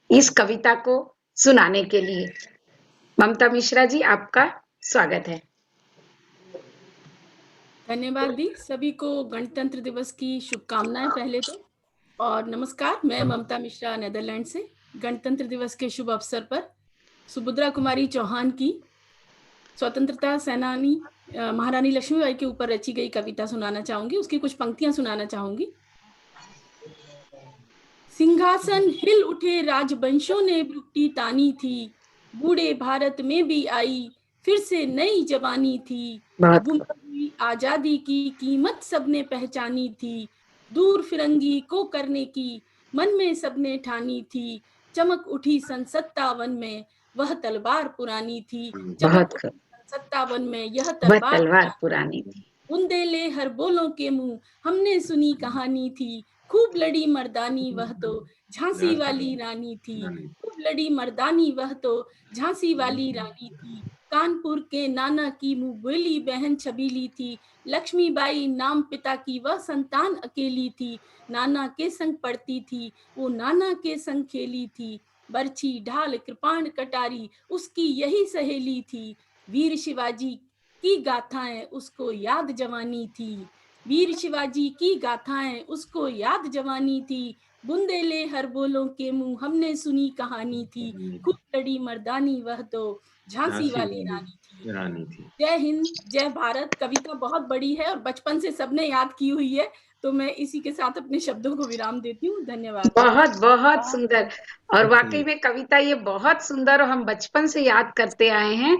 इस कविता को सुनाने के लिए। ममता मिश्रा जी, आपका स्वागत है।
धन्यवाद दी। सभी को गणतंत्र दिवस की शुभकामनाएं पहले तो, और नमस्कार। मैं ममता मिश्रा नेदरलैंड से गणतंत्र दिवस के शुभ अवसर पर सुभद्रा कुमारी चौहान की स्वतंत्रता सेनानी महारानी लक्ष्मीबाई के ऊपर रची गई कविता सुनाना चाहूंगी। उसकी कुछ पंक्तियां सुनाना चाहूंगी। सिंहासन हिल उठे राजवंशों ने ब्रुकटी तानी थी, बूढ़े भारत में भी आई फिर से नई जवानी थी। गुम हुई आजादी की कीमत सबने पहचानी थी, दूर फिरंगी को करने की मन में सबने ठानी थी। चमक उठी सन 57 में वह तलवार पुरानी थी। जब
बहुत खूब।
57 में यह
वह
तलवार
तलवार पुरानी थी।
बुंदेले हर बोलों के मुंह हमने सुनी कहानी थी। खूब लड़ी मर्दानी वह तो झांसी वाली रानी थी। खूब लड़ी मर्दानी वह तो झांसी वाली रानी थी। कानपुर के नाना की मुंह बोली बहन छबीली थी। लक्ष्मीबाई नाम पिता की वह संतान अकेली थी। नाना के संग पढ़ती थी, वो नाना के संग खेली थी। बरछी ढाल कृपाण कटारी उसकी यही सहेली थी। वीर शिवाजी की गाथाएं उसको याद जवानी थी। वीर शिवाजी की गाथाएं उसको याद जवानी थी। बुंदेले हर बोलों के मुंह हमने सुनी कहानी थी। खूब लड़ी मर्दानी वह तो झांसी वाली रानी थी। जय हिंद, जय भारत। कविता बहुत बड़ी है और बचपन से सबने याद की हुई है, तो मैं इसी के साथ अपने शब्दों को विराम देती हूँ। धन्यवाद।
बहुत बहुत सुंदर। और वाकई में कविता ये बहुत सुंदर और हम बचपन से याद करते आए हैं।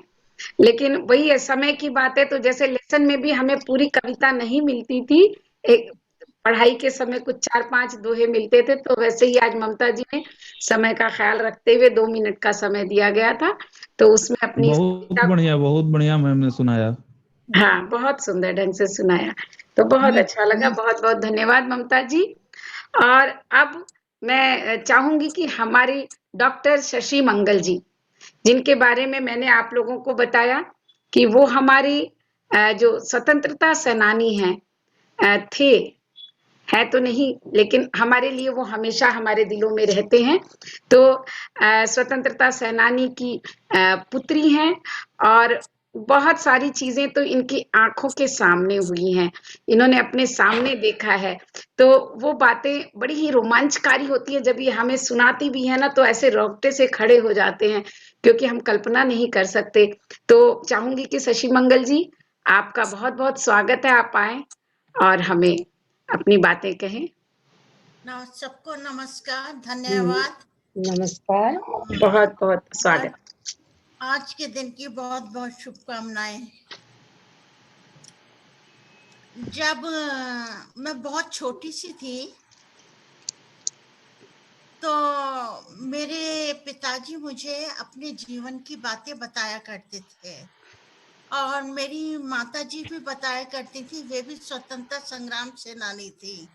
लेकिन वही है, समय की बात है, तो जैसे लेसन में भी हमें पूरी कविता नहीं मिलती थी। एक पढ़ाई के समय कुछ 4-5 दोहे मिलते थे, तो वैसे ही आज ममता जी ने समय का ख्याल रखते हुए 2 मिनट का समय दिया गया था, तो उसमें अपनी इस कविता को
बहुत बढ़िया मैम ने सुनाया।
हाँ, बहुत सुंदर ढंग से सुनाया, तो बहुत अच्छा लगा। बहुत बहुत धन्यवाद ममता जी। और अब मैं चाहूंगी कि हमारी डॉक्टर शशि मंगल जी, जिनके बारे में मैंने आप लोगों को बताया कि वो हमारी जो स्वतंत्रता सेनानी हैं, थे, है तो नहीं, लेकिन हमारे लिए वो हमेशा हमारे दिलों में रहते हैं। तो स्वतंत्रता सेनानी की पुत्री हैं और बहुत सारी चीजें तो इनकी आंखों के सामने हुई हैं, इन्होंने अपने सामने देखा है। तो वो बातें बड़ी ही रोमांचकारी होती है, जब ये हमें सुनाती भी है ना, तो ऐसे रोंगटे से खड़े हो जाते हैं, क्योंकि हम कल्पना नहीं कर सकते। तो चाहूंगी कि शशि मंगल जी, आपका बहुत बहुत स्वागत है, आप आए और हमें अपनी बातें कहें।
सबको नमस्कार, धन्यवाद।
नमस्कार।
बहुत बहुत स्वागत।
आज के दिन की बहुत बहुत शुभकामनाएं। जब मैं बहुत छोटी सी थी, तो मेरे पिताजी मुझे अपने जीवन की बातें बताया करते थे और मेरी माताजी भी बताया करती थी। वे भी स्वतंत्रता संग्राम सेनानी थी।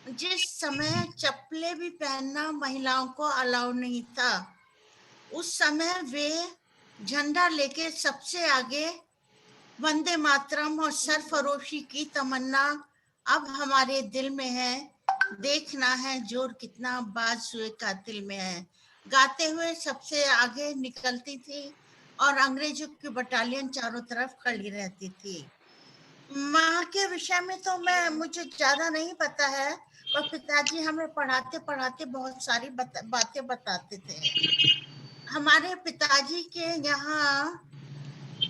जिस समय चप्पलें भी पहनना महिलाओं को अलाउ नहीं था, उस समय वे झंडा लेके सबसे आगे वंदे मातरम और सरफरोशी की तमन्ना अब हमारे दिल में है। देखना है जोर कितना बाजुए का दिल में है, गाते हुए सबसे आगे निकलती थी और अंग्रेजों की बटालियन चारों तरफ खड़ी रहती थी। माँ के विषय में तो मुझे ज्यादा नहीं पता है, पर पिताजी हमें पढ़ाते पढ़ाते बहुत सारी बातें बताते थे। हमारे पिताजी के यहाँ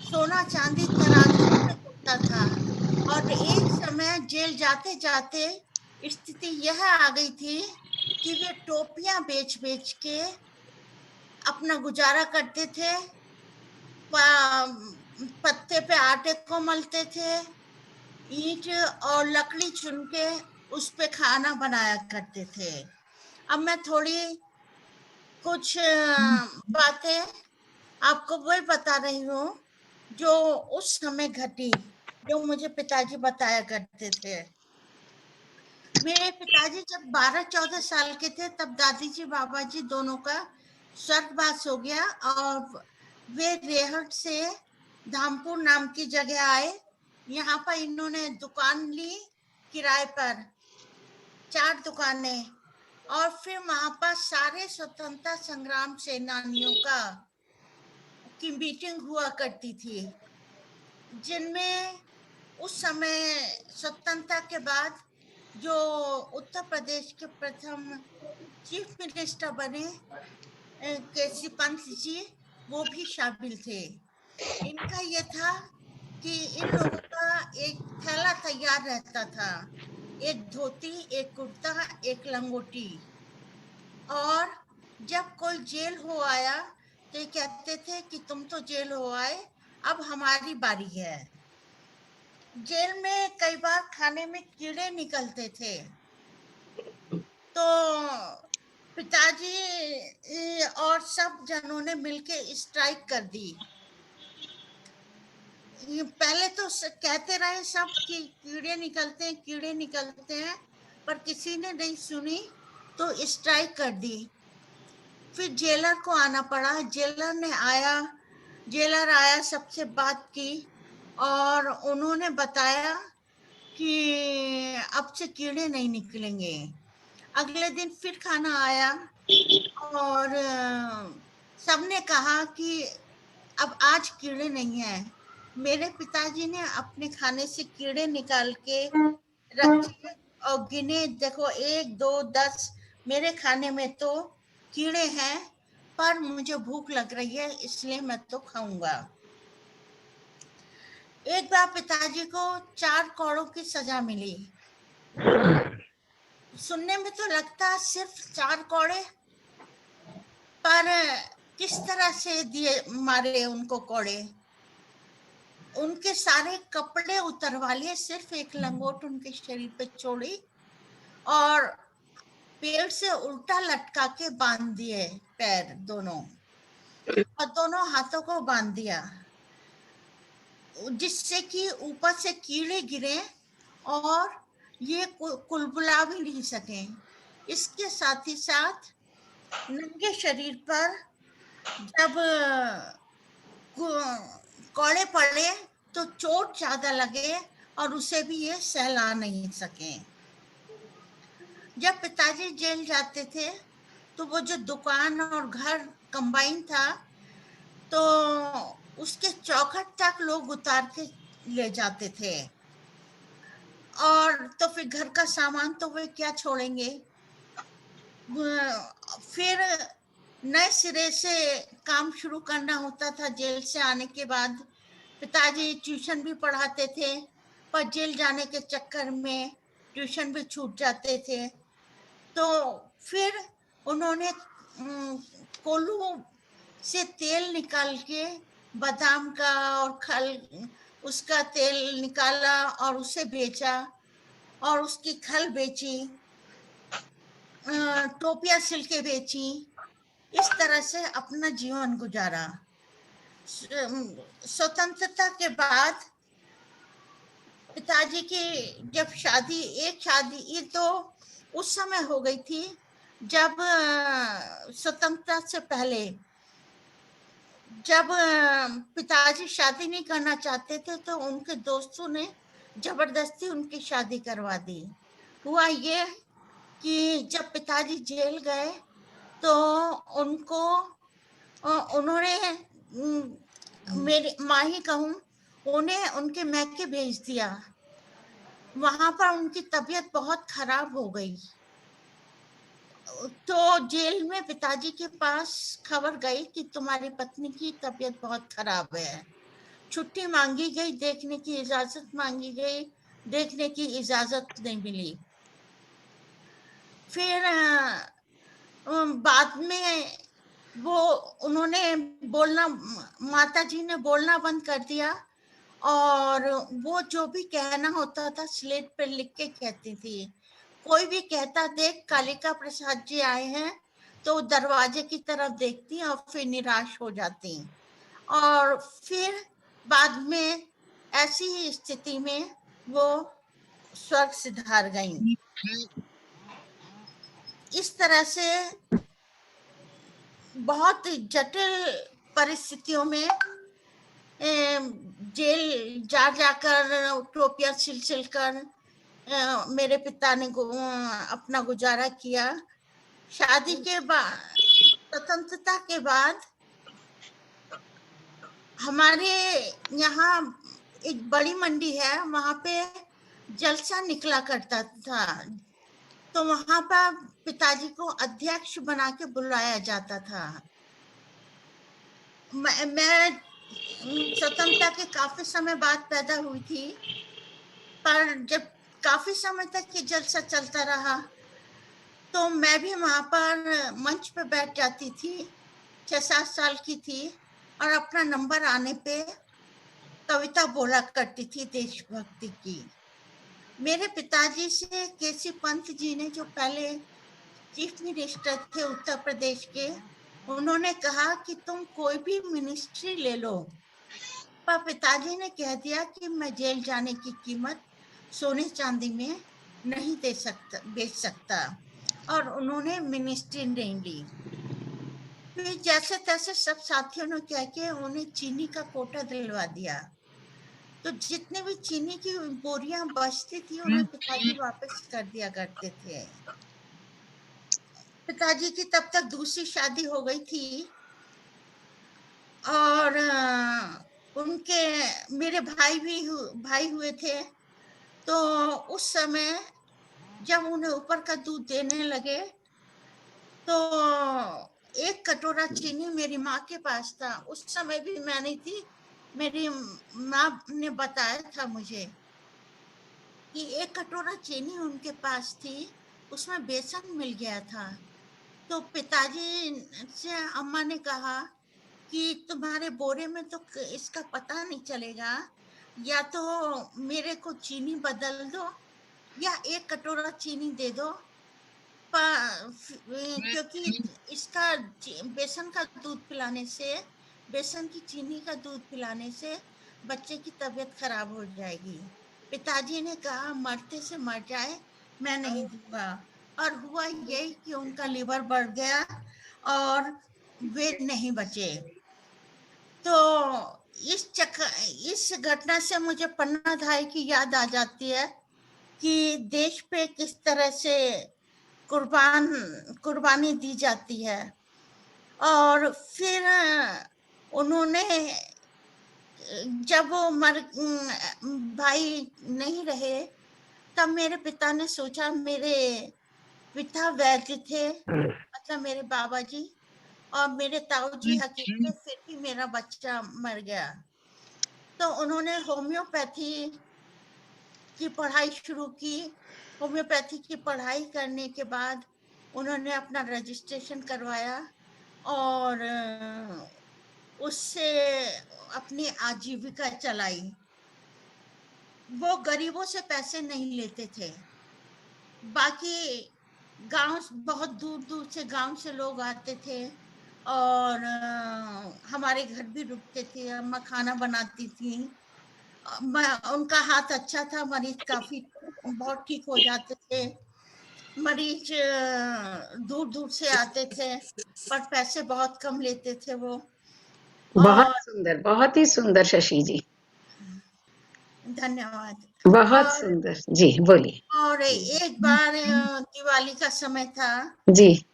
सोना चांदी तराजू में होता था और एक समय जेल जाते जाते स्थिति यह आ गई थी कि वे टोपियां बेच बेच के अपना गुजारा करते थे। पत्ते पे आटे को मलते थे, ईंट और लकड़ी चुन के उस पे खाना बनाया करते थे। अब मैं थोड़ी कुछ बातें आपको वही बता रही हूँ जो उस समय घटी, जो मुझे पिताजी बताया करते थे। मेरे पिताजी जब 12-14 साल के थे, तब दादी जी बाबा जी दोनों का स्वर्गवास हो गया और वे रेहट से धामपुर नाम की जगह आए। यहाँ पर इन्होंने दुकान ली किराए पर, 4 दुकानें, और फिर वहां पर सारे स्वतंत्रता संग्राम सेनानियों की मीटिंग हुआ करती थी, जिनमें उस समय स्वतंत्रता के बाद जो उत्तर प्रदेश के प्रथम चीफ मिनिस्टर बने केसी पंत जी, वो भी शामिल थे। इनका ये था कि इन लोगों का एक थैला तैयार रहता था, एक धोती, एक कुर्ता, एक लंगोटी, और जब कोई जेल हो आया तो ये कहते थे कि तुम तो जेल हो आए, अब हमारी बारी है। जेल में कई बार खाने में कीड़े निकलते थे, तो पिताजी और सब जनों ने मिलके स्ट्राइक कर दी। पहले तो कहते रहे सब कि कीड़े निकलते हैं, पर किसी ने नहीं सुनी तो स्ट्राइक कर दी। फिर जेलर को आना पड़ा। जेलर आया, सबसे बात की और उन्होंने बताया कि अब से कीड़े नहीं निकलेंगे। अगले दिन फिर खाना आया और सबने कहा कि अब आज कीड़े नहीं हैं। मेरे पिताजी ने अपने खाने से कीड़े निकाल के रखे और गिने, देखो 1 2 10 मेरे खाने में तो कीड़े हैं, पर मुझे भूख लग रही है इसलिए मैं तो खाऊंगा। एक बार पिताजी को 4 कौड़ों की सजा मिली। सुनने में तो लगता सिर्फ 4 कौड़े, पर किस तरह से दिए मारे उनको कौड़े। उनके सारे कपड़े उतरवा लिए, सिर्फ एक लंगोट उनके शरीर पे छोड़ी और पेड़ से उल्टा लटका के बांध दिए पैर दोनों, और दोनों हाथों को बांध दिया, जिससे कि ऊपर से कीड़े गिरे और ये कुलबुला भी नहीं सके। इसके साथ ही साथ नंगे शरीर पर जब कौड़े पड़े तो चोट ज्यादा लगे और उसे भी ये सहला नहीं सके। जब पिताजी जेल जाते थे तो वो जो दुकान और घर कंबाइन था, तो उसके चौखट तक लोग उतार के ले जाते थे, और तो फिर घर का सामान तो वे क्या छोड़ेंगे। फिर नए सिरे से काम शुरू करना होता था। जेल से आने के बाद पिताजी ट्यूशन भी पढ़ाते थे, पर जेल जाने के चक्कर में ट्यूशन भी छूट जाते थे। तो फिर उन्होंने कोल्हू से तेल निकाल के, बादाम का और खल, उसका तेल निकाला और उसे बेचा, और उसकी खल बेची, टोपियां सिल्के बेची। इस तरह से अपना जीवन गुजारा। स्वतंत्रता के बाद पिताजी की जब शादी, एक शादी ये तो उस समय हो गई थी जब स्वतंत्रता से पहले, जब पिताजी शादी नहीं करना चाहते थे तो उनके दोस्तों ने जबरदस्ती उनकी शादी करवा दी। हुआ ये कि जब पिताजी जेल गए तो उन्होंने मेरी माँ ही कहूँ, उन्हें उनके मैके भेज दिया। वहां पर उनकी तबीयत बहुत खराब हो गई, तो जेल में पिताजी के पास खबर गई कि तुम्हारी पत्नी की तबीयत बहुत खराब है। छुट्टी मांगी गई, देखने की इजाजत मांगी गई, देखने की इजाजत नहीं मिली। फिर बाद में उन्होंने बोलना, माताजी ने बोलना बंद कर दिया, और वो जो भी कहना होता था स्लेट पर लिख के कहती थी। कोई भी कहता देख कालिका प्रसाद जी आए हैं, तो दरवाजे की तरफ देखती और फिर निराश हो जाती, और फिर बाद में ऐसी ही स्थिति में वो स्वर्ग सिधार गईं। इस तरह से बहुत जटिल परिस्थितियों में जेल जाकर टोपियां सिल कर मेरे पिता ने अपना गुजारा किया। शादी के बाद, स्वतंत्रता के बाद हमारे यहाँ एक बड़ी मंडी है, वहां पे जलसा निकला करता था, तो वहां पर पिताजी को अध्यक्ष बना के बुलाया जाता था। मैं स्वतंत्रता के काफी समय बाद पैदा हुई थी, पर जब काफी समय तक ये जलसा चलता रहा तो मैं भी वहां पर मंच पे बैठ जाती थी। 6-7 साल की थी, और अपना नंबर आने पे कविता बोला करती थी देशभक्ति की। मेरे पिताजी से केसी पंत जी ने जो पहले चीफ मिनिस्टर थे उत्तर प्रदेश के, उन्होंने कहा कि तुम कोई भी मिनिस्ट्री ले लो, पर पिताजी ने कह दिया कि मैं जेल जाने की कीमत सोने चांदी में नहीं बेच सकता, और उन्होंने मिनिस्ट्री नहीं ली। फिर जैसे तैसे सब साथियों ने कह के उन्हें चीनी का कोटा दिलवा दिया, तो जितने भी चीनी की बोरियां बचती थी उन्हें पिताजी वापस कर दिया करते थे। पिताजी की तब तक दूसरी शादी हो गई थी, और उनके मेरे भाई हुए थे। तो उस समय जब उन्हें ऊपर का दूध देने लगे तो एक कटोरा चीनी मेरी माँ के पास था। उस समय भी मैं नहीं थी, मेरी माँ ने बताया था मुझे कि एक कटोरा चीनी उनके पास थी, उसमें बेसन मिल गया था। तो पिताजी से अम्मा ने कहा कि तुम्हारे बोरे में तो इसका पता नहीं चलेगा, या तो मेरे को चीनी बदल दो या एक कटोरा चीनी दे दो, क्योंकि इसका बेसन का दूध पिलाने से, बेसन की चीनी का दूध पिलाने से बच्चे की तबीयत खराब हो जाएगी। पिताजी ने कहा मरते से मर जाए, मैं नहीं दूंगा। और हुआ यही कि उनका लीवर बढ़ गया और वे नहीं बचे। तो इस घटना से मुझे पन्ना धाय की याद आ जाती है कि देश पे किस तरह से कुर्बानी दी जाती है। और फिर उन्होंने, जब वो भाई नहीं रहे, तब मेरे पिता ने सोचा, मेरे पिता वैद्य थे, मतलब मेरे बाबा जी, और मेरे ताऊ जी हकीम थे, फिर भी मेरा बच्चा मर गया। तो उन्होंने होम्योपैथी की पढ़ाई शुरू की। होम्योपैथी की पढ़ाई करने के बाद उन्होंने अपना रजिस्ट्रेशन करवाया और उससे अपनी आजीविका चलाई। वो गरीबों से पैसे नहीं लेते थे। बाकी गांव, बहुत दूर दूर से गांव से लोग आते थे और हमारे घर भी रुकते थे। अम्मा खाना बनाती थी, उनका हाथ अच्छा था, मरीज काफी बहुत ठीक हो जाते थे। मरीज दूर दूर से आते थे, पर पैसे बहुत कम लेते थे वो।
बहुत सुंदर, बहुत ही सुंदर शशि जी,
धन्यवाद।
बहुत सुंदर जी, बोलिए।
और एक बार दिवाली का समय था
जी,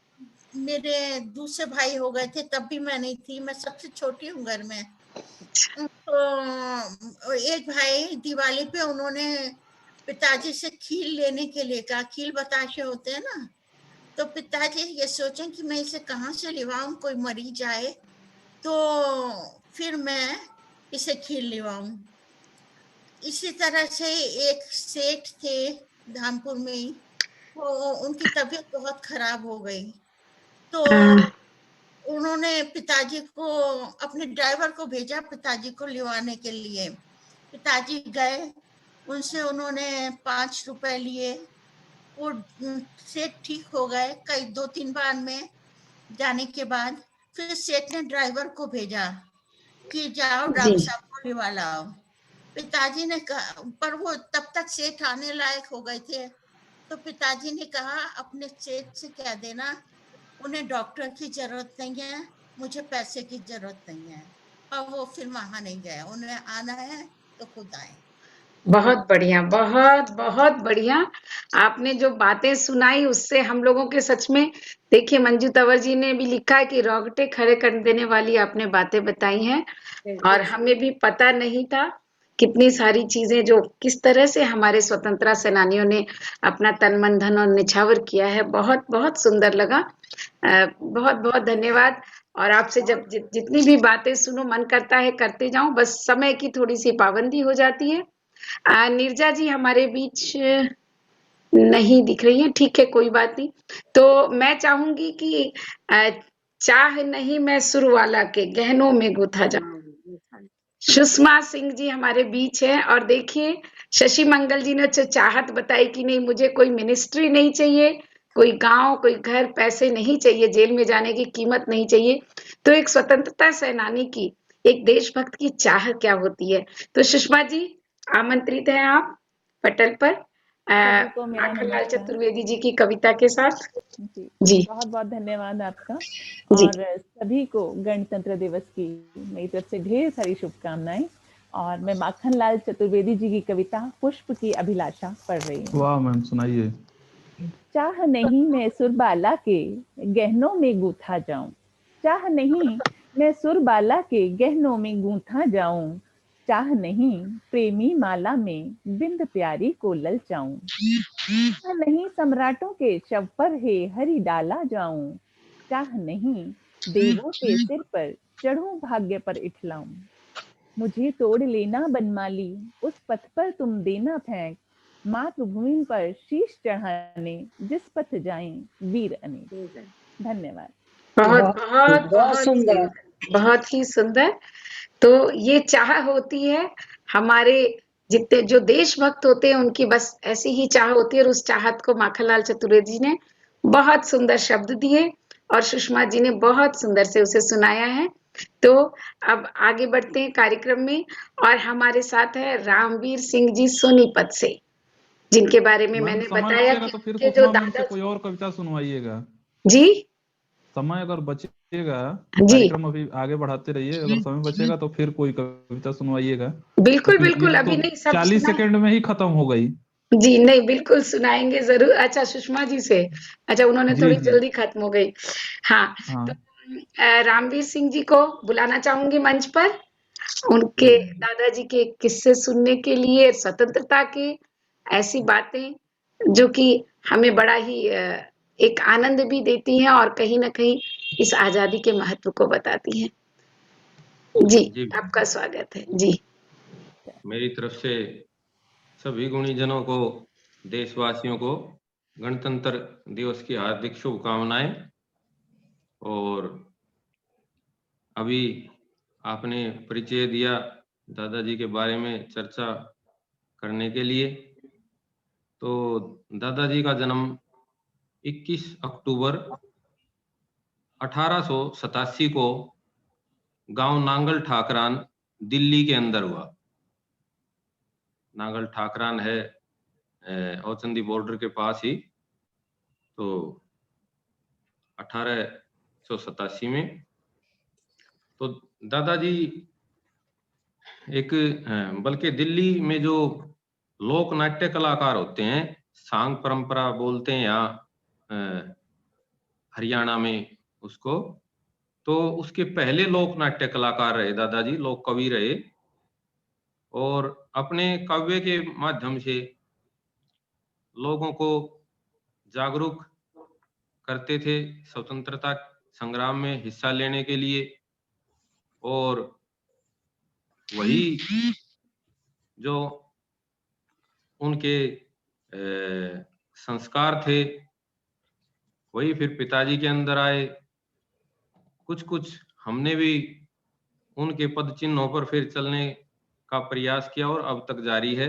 मेरे दूसरे भाई हो गए थे, तब भी मैं नहीं थी, मैं सबसे छोटी हूँ घर में। तो एक भाई दिवाली पे उन्होंने पिताजी से खीर लेने के लिए कहा। खीर बताशे होते हैं ना, तो पिताजी ये सोचे कि मैं इसे कहाँ से लिवाऊं, कोई मरीज आए तो फिर मैं इसे खीर लिवाऊं। इसी तरह से एक सेठ थे धामपुर में ही, वो उनकी तबीयत बहुत खराब हो गई। तो उन्होंने पिताजी को, अपने ड्राइवर को भेजा पिताजी को लिवाने के लिए। पिताजी गए, उनसे उन्होंने 5 रुपए लिए। वो सेठ ठीक हो गए। कई 2-3 बार में जाने के बाद फिर सेठ ने ड्राइवर को भेजा कि जाओ डॉक्टर साहब को लिवा लाओ। पिताजी ने कहा, पर वो तब तक सेठ आने लायक हो गए थे। तो पिताजी ने कहा अपने सेठ से कह देना उन्हें डॉक्टर की जरूरत नहीं है, मुझे पैसे की जरूरत नहीं है। और वो फिर वहां नहीं गए। उन्हें आना है तो खुद आए।
बहुत बढ़िया, बहुत बहुत बढ़िया। आपने जो बातें सुनाई उससे हम लोगों के सच में, देखिए मंजू तंवर जी ने भी लिखा है कि रोंगटे खड़े कर देने वाली आपने बातें बताई हैं, और हमें भी पता नहीं था कितनी सारी चीजें जो किस तरह से हमारे स्वतंत्रता सेनानियों ने अपना तन मन धन और निछावर किया है। बहुत बहुत सुंदर लगा, बहुत बहुत धन्यवाद। और आपसे जब जितनी भी बातें सुनो मन करता है करते जाऊं, बस समय की थोड़ी सी पाबंदी हो जाती है। नीरजा जी हमारे बीच नहीं दिख रही है, ठीक है कोई बात नहीं। तो मैं चाहूंगी कि चाह नहीं मैं सुर वाला के गहनों में गुथा जाऊं। सुषमा सिंह जी हमारे बीच है। और देखिए शशि मंगल जी ने चाहत बताई कि नहीं मुझे कोई मिनिस्ट्री नहीं चाहिए, कोई गांव, कोई घर, पैसे नहीं चाहिए, जेल में जाने की कीमत नहीं चाहिए। तो एक स्वतंत्रता सेनानी की, एक देशभक्त की चाह क्या होती है। तो सुषमा जी, आमंत्रित हैं आप पटल पर
सभी को मेरा
माखनलाल
नमस्कार।
चतुर्वेदी जी की कविता के साथ।
जी,
जी
बहुत बहुत धन्यवाद आपका।
जी।
और सभी को गणतंत्र दिवस की मेरी तरफ से ढेर सारी शुभकामनाएं। और मैं माखनलाल चतुर्वेदी जी की कविता पुष्प की अभिलाषा पढ़ रही हूँ।
वाह मैम, सुनाइए।
चाह नहीं मैं सुरबाला के गहनों में गूंथा जाऊं, चाह नहीं मैं सुरबाला के गहनों में गूंथा जाऊं, चाह नहीं प्रेमी माला में बिंद प्यारी को ललचाऊं, चाह नहीं सम्राटों के शव पर है हरि डाला जाऊं, चाह नहीं देवों के सिर पर चढ़ूं भाग्य पर इठलाऊं, मुझे तोड़ लेना बनमाली उस पथ पर तुम देना फेंक, मातृभूमि पर शीश चढ़ाने जिस पथ जाएं वीर अनेक। धन्यवाद।
बहुत
बहुत
बहुत
बहुत
बहुत
सुंदर।
सुंदर, बहुत ही सुंदर। तो ये चाह होती है हमारे, जितने जो देशभक्त होते हैं उनकी बस ऐसी ही चाह होती है, और उस चाहत को माखनलाल चतुर्वेदी जी ने बहुत सुंदर शब्द दिए और सुषमा जी ने बहुत सुंदर से उसे सुनाया है। तो अब आगे बढ़ते हैं कार्यक्रम में, और हमारे साथ है रामवीर सिंह जी सोनीपत से, जिनके बारे में
मैम
मैंने
समय
बताया
बचेगा
कि
तो फिर
उनके जो
सुषमा मैम से
दादा
कोई और कविता सुनवाइएगा।
जी
समय अगर बचेगा,
जी
कार्यक्रम अभी आगे बढ़ाते रहिए, अगर समय बचेगा तो फिर कोई कविता सुनवाइएगा,
बिल्कुल
क्योंकि
बिल्कुल,
ये तो
अभी नहीं, सब
40
सुना।
सेकंड में ही खत्म हो गई।
जी नहीं, बिल्कुल सुनाएंगे जरूर। अच्छा, सुषमा जी से, अच्छा उन्होंने
जी
थोड़ी
जी
जल्दी खत्म हो गई। हाँ, तो
हाँ
रामवीर सिंह जी को बुलाना चाहूंगी मंच पर, उनके दादाजी के किस्से सुनने के लिए, स्वतंत्रता के ऐसी बातें जो कि हमें बड़ा ही एक आनंद भी देती हैं और कहीं ना कहीं इस आजादी के महत्व को बताती हैं। जी,
जी,
आपका स्वागत है जी।
मेरी तरफ से सभी गुणीजनों को, देशवासियों को गणतंत्र दिवस की हार्दिक शुभकामनाएं। और अभी आपने परिचय दिया दादाजी के बारे में चर्चा करने के लिए। तो दादाजी का जन्म 21 अक्टूबर 1887 को गांव नांगल ठाकरान, दिल्ली के अंदर हुआ। नांगल ठाकरान है औचंदी बॉर्डर के पास ही। तो 1887 में तो दादाजी एक बल्कि दिल्ली में जो लोक नाट्य कलाकार होते हैं, सांग परंपरा बोलते हैं यहाँ हरियाणा में उसको, तो उसके पहले लोक नाट्य कलाकार रहे दादाजी, लोक कवि रहे। और अपने काव्य के माध्यम से लोगों को जागरूक करते थे स्वतंत्रता संग्राम में हिस्सा लेने के लिए। और वही जो उनके संस्कार थे वही फिर पिताजी के अंदर आए। कुछ कुछ हमने भी उनके पद चिन्हों पर फिर चलने का प्रयास किया और अब तक जारी है।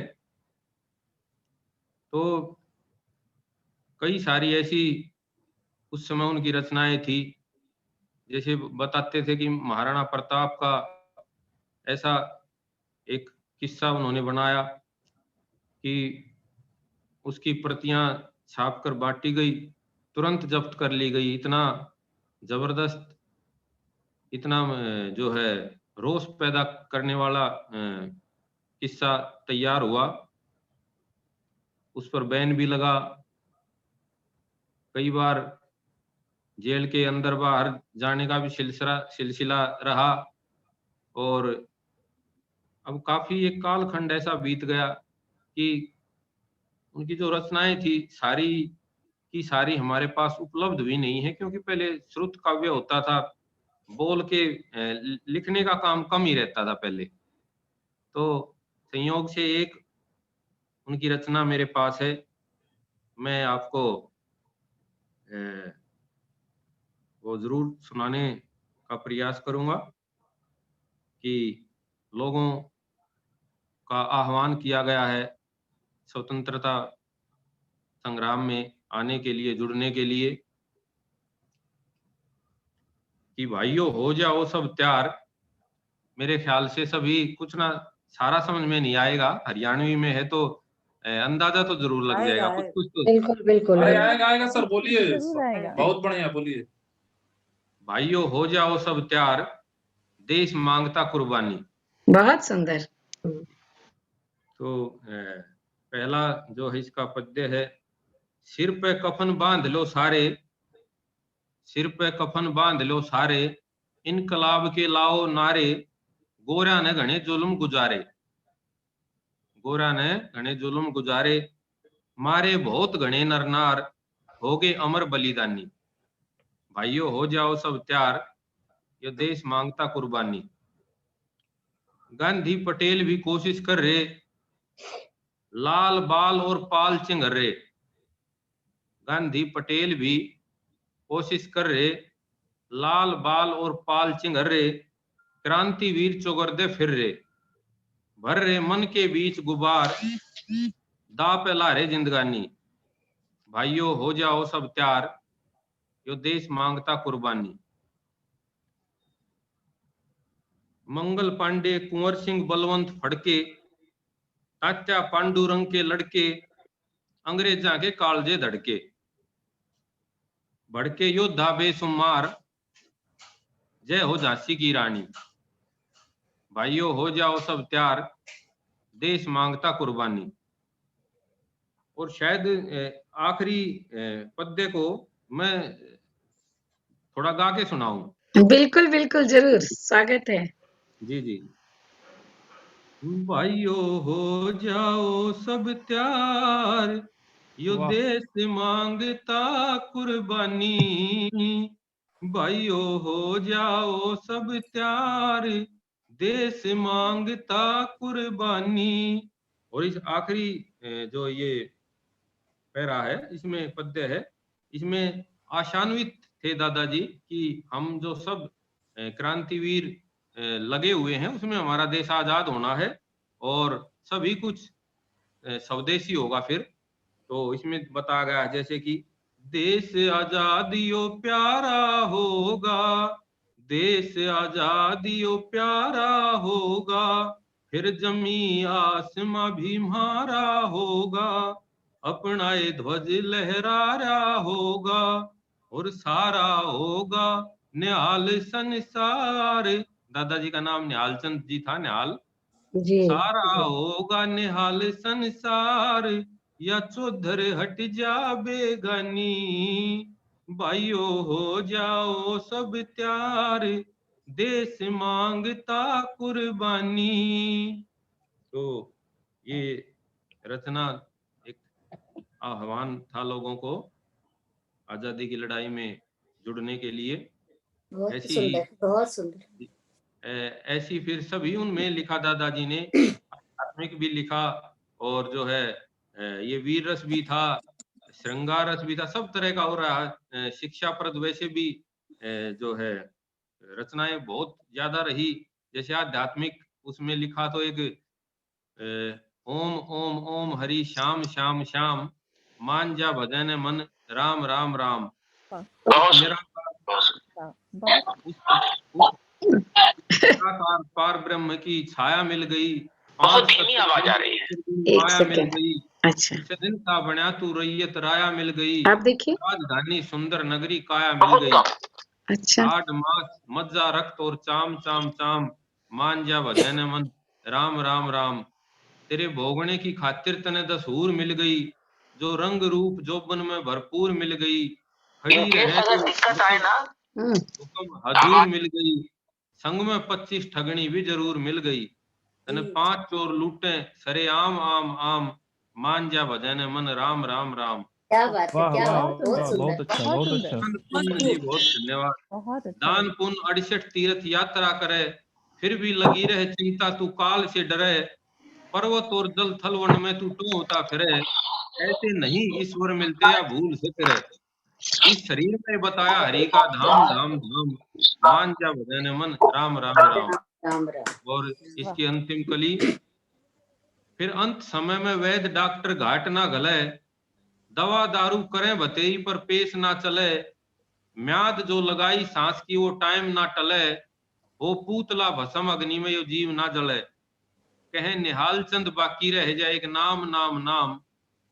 तो कई सारी ऐसी उस समय उनकी रचनाएं थी, जैसे बताते थे कि महाराणा प्रताप का ऐसा एक किस्सा उन्होंने बनाया कि उसकी प्रतियां छापकर बांटी गई, तुरंत जब्त कर ली गई। इतना जबरदस्त, इतना जो है रोष पैदा करने वाला किस्सा तैयार हुआ। उस पर बैन भी लगा, कई बार जेल के अंदर बाहर जाने का भी सिलसिला रहा। और अब काफी एक कालखंड ऐसा बीत गया कि उनकी जो रचनाएं थी सारी की सारी हमारे पास उपलब्ध भी नहीं है, क्योंकि पहले श्रुत काव्य होता था, बोल के लिखने का काम कम ही रहता था पहले। तो संयोग से एक उनकी रचना मेरे पास है, मैं आपको वो जरूर सुनाने का प्रयास करूंगा कि लोगों का आह्वान किया गया है स्वतंत्रता संग्राम में आने के लिए, जुड़ने के लिए। कि भाइयों हो जाओ सब तैयार, मेरे ख्याल से सभी कुछ ना, सारा समझ में नहीं आएगा, हरियाणवी में है तो अंदाजा तो जरूर लग जाएगा कुछ कुछ तो।
बिल्कुल बिल्कुल
आएगा सर, बोलिए,
जरूर आएगा।
बहुत बढ़िया, बोलिए।
भाइयों हो जाओ सब तैयार, देश मांगता कुर्बानी।
बहुत सुंदर।
तो पहला जो है इसका पद्य है, सिर पे कफन बांध लो सारे, सिर पे कफन बांध लो सारे, इनकलाब के लाओ नारे, गोरा ने घने जुल्म गुजारे, गोरा ने घने जुल्म गुजारे, मारे बहुत घने नर नार, हो गए अमर बलिदानी। भाइयों हो जाओ सब तैयार, ये देश मांगता कुर्बानी। गांधी पटेल भी कोशिश कर रहे, लाल बाल और पाल चिंघर्रे, गांधी पटेल भी कोशिश कर रहे, लाल बाल और पाल चिंघर्रे, क्रांतिवीर चौगरदे फिर रे, भर रे मन के बीच गुबार, दा पे लारे जिंदगानी। भाइयों हो जाओ सब तैयार, यो देश मांगता कुर्बानी। मंगल पांडे, कुंवर सिंह बलवंत फड़के, तात्या पांडुरंग के लड़के, अंग्रेजा के कालजे धड़के, भड़के योद्धा बेसुमार, जय हो झांसी की रानी। भाइयों हो जाओ सब तैयार, देश मांगता कुर्बानी। और शायद आखिरी पद्य को मैं थोड़ा गा के सुनाऊं।
बिल्कुल बिल्कुल, जरूर, स्वागत है।
जी जी। भाइयों हो जाओ सब तैयार, यो देश मांगता कुर्बानी। भाइयों हो जाओ सब तैयार, देश मांगता कुर्बानी। और इस आखिरी जो ये पैरा है, इसमें पद्य है, इसमें आशान्वित थे दादाजी कि हम जो सब क्रांतिवीर लगे हुए हैं, उसमें हमारा देश आजाद होना है और सभी कुछ स्वदेशी होगा फिर। तो इसमें बताया गया है जैसे कि देश आजादियो प्यारा होगा, देश आजादियो प्यारा होगा, फिर जमी आसमां भी हमारा होगा, अपना ये ध्वज लहराया होगा और सारा होगा निहाल संसार। दादाजी का नाम निहाल चंद जी था, निहाल।
जी
सारा होगा निहाल संसार, या चौधर हट जा बेगानी। भाइयों हो जाओ सब तैयार, देश मांगता कुर्बानी। तो ये रचना एक आह्वान था लोगों को आजादी की लड़ाई में जुड़ने के लिए।
बहुत
ऐसी
सुंदर, बहुत सुंदर।
ऐसी फिर सभी उनमें लिखा दादाजी ने, आध्यात्मिक भी लिखा और जो है ये वीर रस भी था, श्रृंगार रस भी था, सब तरह का। और शिक्षाप्रद वैसे भी जो है रचनाएं बहुत ज्यादा रही। जैसे आध्यात्मिक उसमें लिखा तो एक ओम ओम ओम हरि श्याम श्याम श्याम, मान जा भजन मन राम राम राम। निराकार पार ब्रह्म की छाया मिल गई,
बहुत धीमी आवाज आ रही है।
एक सेकंड। अच्छा,
दिन का बना तू रैयत राया मिल गई,
आप देखिए।
राजधानी सुंदर नगरी काया मिल गई।
अच्छा,
आठ मास मज्जा रक्त और चाम चाम चाम, मान जा भजन मन राम राम राम। तेरे भोगने की खातिर तने 10 हूर मिल गई, जो रंग रूप जोबन में भरपूर मिल गई। खड़ी रहे
अगर दिक्कत आए ना,
हुक्म हजूर मिल गई, संग में 25 ठगनी भी जरूर मिल गई। तने 5 चोर लूटे सरे आम आम आम, मान जा भजन मन राम राम राम।
क्या बात है,
वाह
क्या
वाह
बात, बहुत
वाह,
सुंदर।
बहुत अच्छा, बहुत अच्छा।
जी बहुत धन्यवाद।
बहुत अच्छा।
दान पुण्य 68 तीर्थ यात्रा करे, फिर भी लगी रहे चिंता तू काल से डरे। पर्वत और जल थल वन में तू टोहता फिरे, ऐसे नहीं ईश्वर मिलते या भूल से फिरे। इस शरीर में बताया हरि का धाम धाम धाम, मान जा भजन मन राम राम राम।
राम राम।
और इसकी अंतिम कली, फिर अंत समय में वैद्य डॉक्टर घाट ना गले, दवा दारू करें भतेई पर पेश ना चले, म्याद जो लगाई सांस की वो टाइम ना टले, वो पूतला भस्म अग्नि में यो जीव ना जले, कहे निहाल चंद बाकी रह जाए एक नाम नाम नाम,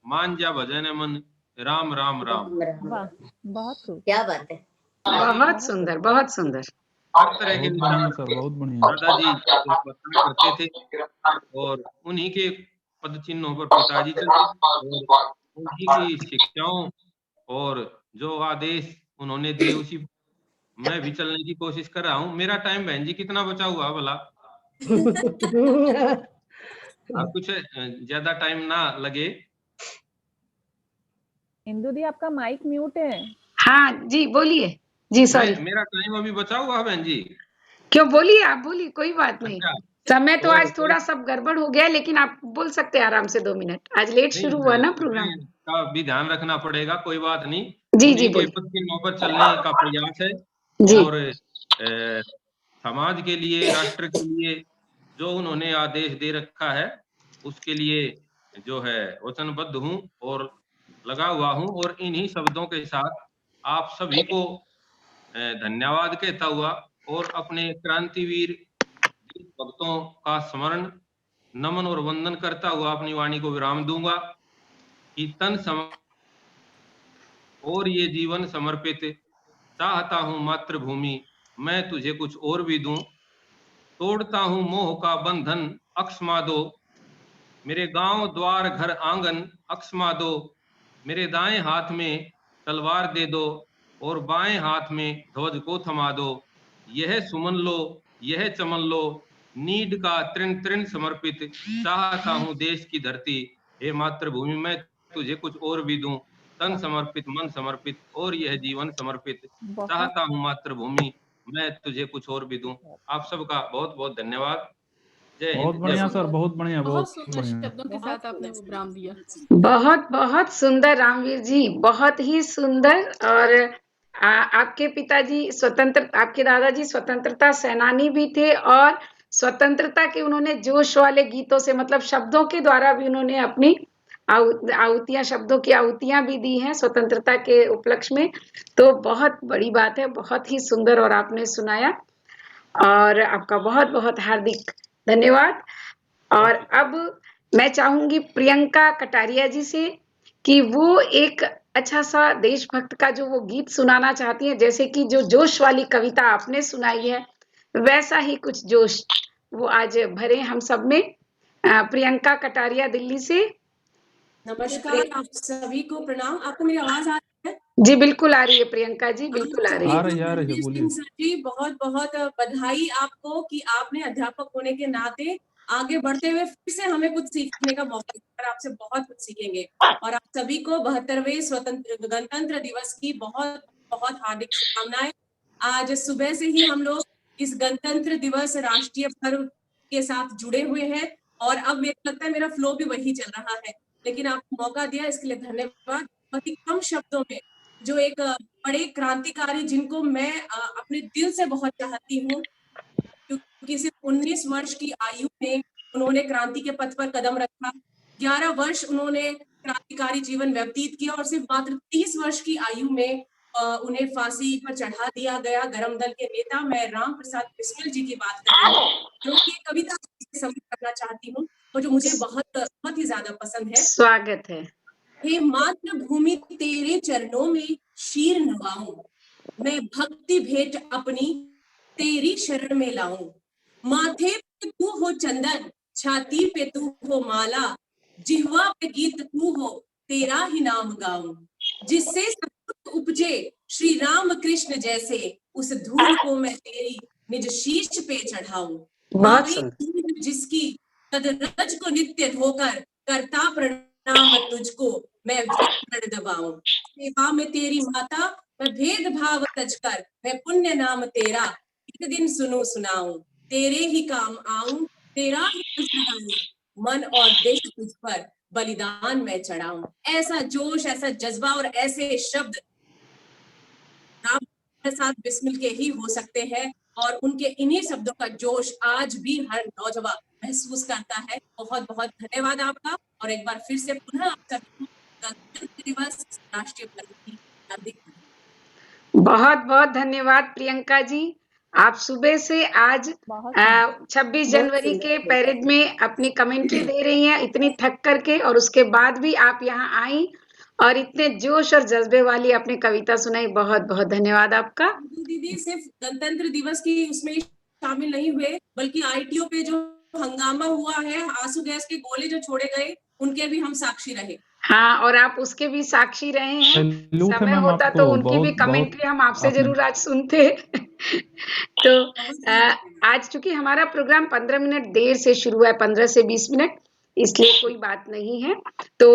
मान जा भजन मन राम राम राम।
वाह, बहुत खूब।
क्या बात है।
बहुत सुंदर, बहुत सुंदर।
हर तरह के
बहुत बढ़िया
विचार
सर, बहुत बढ़िया।
दादाजी बताया करते थे और उन्हीं के पद चिन्हों पर पिताजी चलते और उन्हीं की शिक्षाओं और जो आदेश उन्होंने दिए उसी मैं भी चलने की कोशिश कर रहा हूँ। मेरा टाइम बहन जी कितना बचा हुआ भला? आप कुछ ज्यादा टाइम ना लगे।
इंदु दी आपका माइक म्यूट है।
हाँ जी, बोलिए जी। सॉरी,
मेरा टाइम अभी बचा हुआ है बहन जी।
क्यों? बोलिए, आप बोलिए, कोई बात नहीं।
अच्छा,
समय तो आज थोड़ा सब गड़बड़ हो गया, लेकिन आप बोल सकते हैं आराम से 2 मिनट। आज लेट
नहीं,
शुरू हुआ ना प्रोग्राम।
समय का भी ध्यान रखना पड़ेगा, कोई बात नहीं।
जी जी,
उन्हीं के
बोलिए
पद चिन्हों पर चलने का प्रयास है
जी।
और समाज के लिए, राष्ट्र के लिए जो उन्होंने आदेश दे रखा है उसके लिए जो है वचनबद्ध हूँ और लगा हुआ हूँ। और इन्हीं शब्दों के साथ आप सभी को धन्यवाद कहता हुआ और अपने क्रांतिवीर भक्तों का स्मरण, नमन और वंदन करता हुआ अपनी वाणी को विराम दूंगा कि तन सम और ये जीवन समर्पित, चाहता हूं मातृभूमि मैं तुझे कुछ और भी दूं, तोड़ता हूं मोह का बंधन अक्षमा दो, मेरे गांव द्वार घर आंगन अक्षमा दो, मेरे दाएं हाथ में तलवार दे दो और बाएं हाथ में ध्वज को थमा दो, यह सुमन लो यह चमन लो, नीड का तृण तृण समर्पित, चाहता हूं देश की धरती, हे मातृभूमि मैं तुझे कुछ और भी दूं, तन समर्पित मन समर्पित और यह जीवन समर्पित,
बहुत
चाहता हूं मातृभूमि मैं तुझे कुछ और भी दूं। आप सबका बहुत बहुत धन्यवाद। जय
बहुत
हिंद, जय
बढ़िया
भारत।
सर, बहुत बढ़िया,
बहुत
बहुत
सुंदर
बढ़िया।
शब्दों के साथ आपने वो विराम दिया।
बहुत बहुत सुंदर रामवीर जी, बहुत ही सुंदर। और आपके पिताजी आपके दादाजी स्वतंत्रता सेनानी भी थे और स्वतंत्रता के उन्होंने जोश वाले गीतों से, मतलब शब्दों के द्वारा भी उन्होंने अपनी आहुतियां, शब्दों की आहुतियां भी दी हैं स्वतंत्रता के उपलक्ष्य में। तो बहुत बड़ी बात है, बहुत ही सुंदर और आपने सुनाया, और आपका बहुत बहुत हार्दिक धन्यवाद। और अब मैं चाहूंगी प्रियंका कटारिया जी से कि वो एक अच्छा सा देशभक्त का जो वो गीत सुनाना चाहती हैं, जैसे कि जो जोश वाली कविता आपने सुनाई है वैसा ही कुछ जोश वो आज भरे हम सब में। प्रियंका कटारिया दिल्ली से।
नमस्कार, आप सभी को प्रणाम। आपको मेरी आवाज आ रही है?
जी बिल्कुल आ रही है प्रियंका जी, बिल्कुल आ रही है।
आ रही है, बोलिए।
सर जी, बहुत बहुत बधाई आपको कि आपने अध्यापक होने के नाते आगे बढ़ते हुए फिर से हमें कुछ सीखने का मौका दिया। आपसे बहुत कुछ सीखेंगे और आप सभी को 72वें गणतंत्र दिवस की बहुत बहुत हार्दिक शुभकामनाएं। आज सुबह से ही हम लोग इस गणतंत्र दिवस राष्ट्रीय पर्व के साथ जुड़े हुए हैं और अब मेरे लगता है मेरा फ्लो भी वही चल रहा है, लेकिन आपको मौका दिया इसके लिए धन्यवाद। बहुत ही कम शब्दों में जो एक बड़े क्रांतिकारी जिनको मैं अपने दिल से बहुत चाहती हूँ, क्योंकि सिर्फ 19 वर्ष की आयु में उन्होंने क्रांति के पथ पर कदम रखा, 11 वर्ष उन्होंने क्रांतिकारी जीवन व्यतीत किया और सिर्फ मात्र 30 वर्ष की आयु में उन्हें फांसी पर चढ़ा दिया गया। गरम दल के नेता मैं राम प्रसाद बिस्मिल जी की बात कर रही हूँ, जो कि कविता समझ करना चाहती हूँ और जो मुझे बहुत ही ज्यादा पसंद है।
स्वागत है।
हे मातृभूमि तेरे चरणों में शीर नवाऊं, मैं भक्ति भेंट अपनी तेरी शरण में लाऊं, माथे पे तू हो चंदन, छाती पे तू हो माला, जिह्वा पे गीत तू हो तेरा ही नाम गाऊं, जिससे सतुत उपजे श्री राम कृष्ण जैसे, उस धूल को मैं तेरी निज शीश पे चढ़ाऊं,
बहुत
जिसकी तदरज को नित्य धोकर करता प्रणाम तुझको मैं भी दबाऊं, सेवा में तेरी माता मैं भेदभाव तज कर, मैं पुण्य नाम तेरा एक दिन सुनूं सुनाऊं, तेरे ही काम आऊं तेरा ही लगाऊं, मन और देश तुझ पर बलिदान मैं चढ़ाऊं। ऐसा जोश, ऐसा जज्बा और ऐसे शब्द राम प्रसाद बिस्मिल के ही हो सकते हैं और उनके इन्हीं शब्दों का जोश आज भी हर नौजवान महसूस करता है। बहुत बहुत धन्यवाद आपका और एक बार फिर से पुनः आप सभी गणतंत्र दिवस राष्ट्रीय पर्व की हार्दिक
बहुत बहुत धन्यवाद प्रियंका जी। आप सुबह से आज 26 जनवरी के पैरेड में अपनी कमेंट्री दे रही हैं, इतनी थक करके, और उसके बाद भी आप यहाँ आई और इतने जोश और जज्बे वाली अपनी कविता सुनाई। बहुत बहुत धन्यवाद आपका।
दीदी सिर्फ गणतंत्र दिवस की उसमें शामिल नहीं हुए, बल्कि आईटीओ पे जो हंगामा हुआ है, आंसू गैस के गोले जो छोड़े गए, उनके भी हम साक्षी रहे।
हाँ, और आप उसके भी साक्षी रहे हैं। समय होता तो उनकी भी कमेंट्री हम आपसे जरूर आज सुनते। तो आज चूंकि हमारा प्रोग्राम 15 मिनट देर से शुरू हुआ है, 15 से 20 मिनट, इसलिए कोई बात नहीं है। तो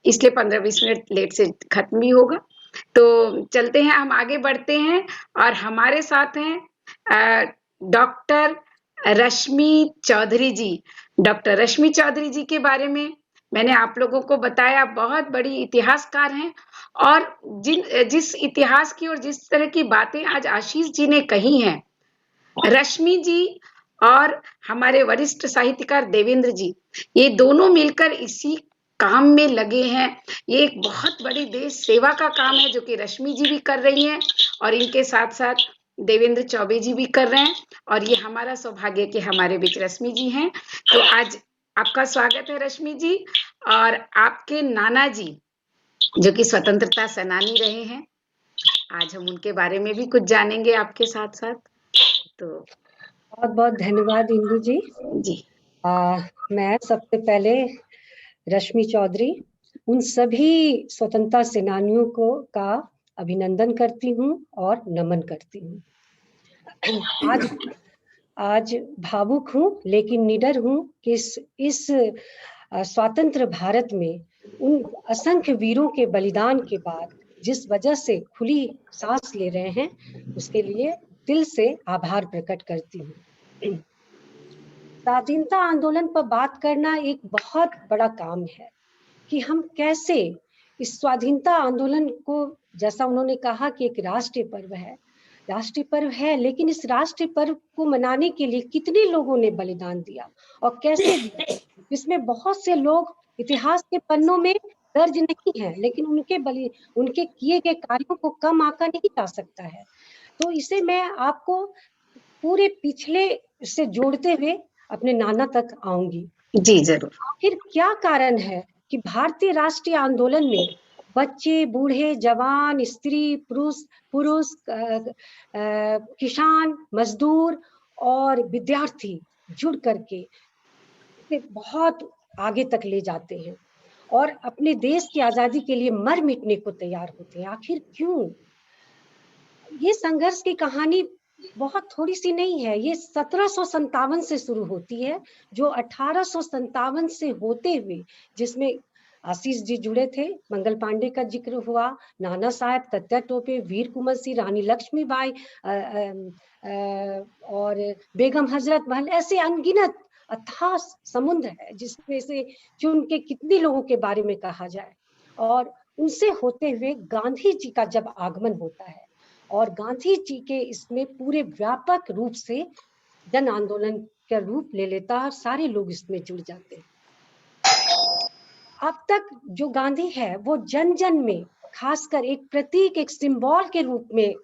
इसलिए 15-20 मिनट लेट से खत्म भी होगा। तो चलते हैं, हम आगे बढ़ते हैं, और हमारे साथ हैं डॉक्टर रश्मि चौधरी जी। डॉक्टर रश्मि चौधरी जी के बारे में मैंने आप लोगों को बताया, बहुत बड़ी इतिहासकार हैं, और जिस इतिहास की और जिस तरह की बातें आज आशीष जी ने कही हैं, रश्मि जी और हमारे वरिष्ठ साहित्यकार देवेंद्र जी, ये दोनों मिलकर इसी काम में लगे हैं। ये एक बहुत बड़ी देश सेवा का काम है जो कि रश्मि जी भी कर रही हैं, और इनके साथ साथ देवेंद्र चौबे जी भी कर रहे हैं, और ये हमारा सौभाग्य कि हमारे बीच रश्मि जी हैं। तो आज आपका स्वागत है रश्मि जी। और आपके नाना जी जो कि स्वतंत्रता सेनानी रहे हैं, आज हम उनके बारे में भी कुछ जानेंगे आपके साथ साथ। तो
बहुत बहुत धन्यवाद इंदु जी। मैं सबसे पहले रश्मि चौधरी उन सभी स्वतंत्रता सेनानियों को का अभिनंदन करती हूँ और नमन करती हूँ। आज भावुक हूँ लेकिन निडर हूँ कि इस स्वतंत्र भारत में उन असंख्य वीरों के बलिदान के बाद जिस वजह से खुली सांस ले रहे हैं, उसके लिए दिल से आभार प्रकट करती हूँ। स्वाधीनता आंदोलन पर बात करना एक बहुत बड़ा काम है कि हम कैसे इस स्वाधीनता आंदोलन को, जैसा उन्होंने कहा कि एक राष्ट्रीय पर्व है, लेकिन इस राष्ट्रीय पर्व को मनाने के लिए कितने लोगों ने बलिदान दिया और कैसे दिया, इसमें बहुत से लोग इतिहास के पन्नों में दर्ज नहीं है, लेकिन उनके किए गए कार्यों को कम आंका नहीं जा सकता है। तो इसे मैं आपको पूरे पिछले से जोड़ते हुए अपने नाना तक आऊंगी।
जी जरूर।
आखिर क्या कारण है कि भारतीय राष्ट्रीय आंदोलन में बच्चे, बूढ़े, जवान, स्त्री, पुरुष, किसान, मजदूर और विद्यार्थी जुड़ करके बहुत आगे तक ले जाते हैं और अपने देश की आजादी के लिए मर मिटने को तैयार होते हैं? आखिर क्यों? ये संघर्ष की कहानी बहुत थोड़ी सी नहीं है। ये 1757 से शुरू होती है, जो 1857 से होते हुए, जिसमें आशीष जी जुड़े थे, मंगल पांडे का जिक्र हुआ, नाना साहब, तात्या टोपे, वीर कुंवर सिंह, रानी लक्ष्मीबाई और बेगम हजरत महल, ऐसे अनगिनत अथाह समुद्र है जिसमें से चुन के कितने लोगों के बारे में कहा जाए। और उनसे होते हुए गांधी जी का जब आगमन होता है और गांधी जी के इसमें पूरे व्यापक रूप से जन आंदोलन का रूप ले लेता है, सारे लोग इसमें जुड़ जाते हैं। अब तक जो गांधी है वो जन जन में खासकर एक प्रतीक, एक सिंबल के रूप में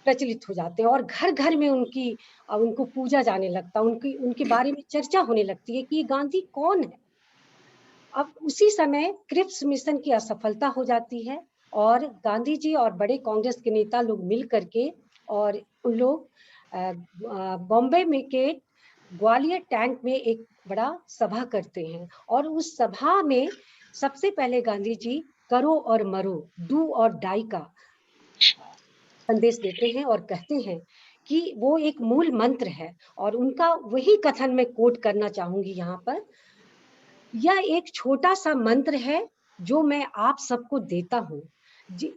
प्रचलित हो जाते हैं और घर घर में उनको पूजा जाने लगता है, उनके बारे में चर्चा होने लगती है कि ये गांधी कौन है। अब उसी समय क्रिप्स मिशन की असफलता हो जाती है और गांधी जी और बड़े कांग्रेस के नेता लोग मिल करके और उन लोग बॉम्बे में के ग्वालियर टैंक में एक बड़ा सभा करते हैं और उस सभा में सबसे पहले गांधी जी करो और मरो, डू और डाई का संदेश देते हैं और कहते हैं कि वो एक मूल मंत्र है और उनका वही कथन मैं कोट करना चाहूंगी यहाँ पर। यह एक छोटा सा मंत्र है जो मैं आप सबको देता हूँ,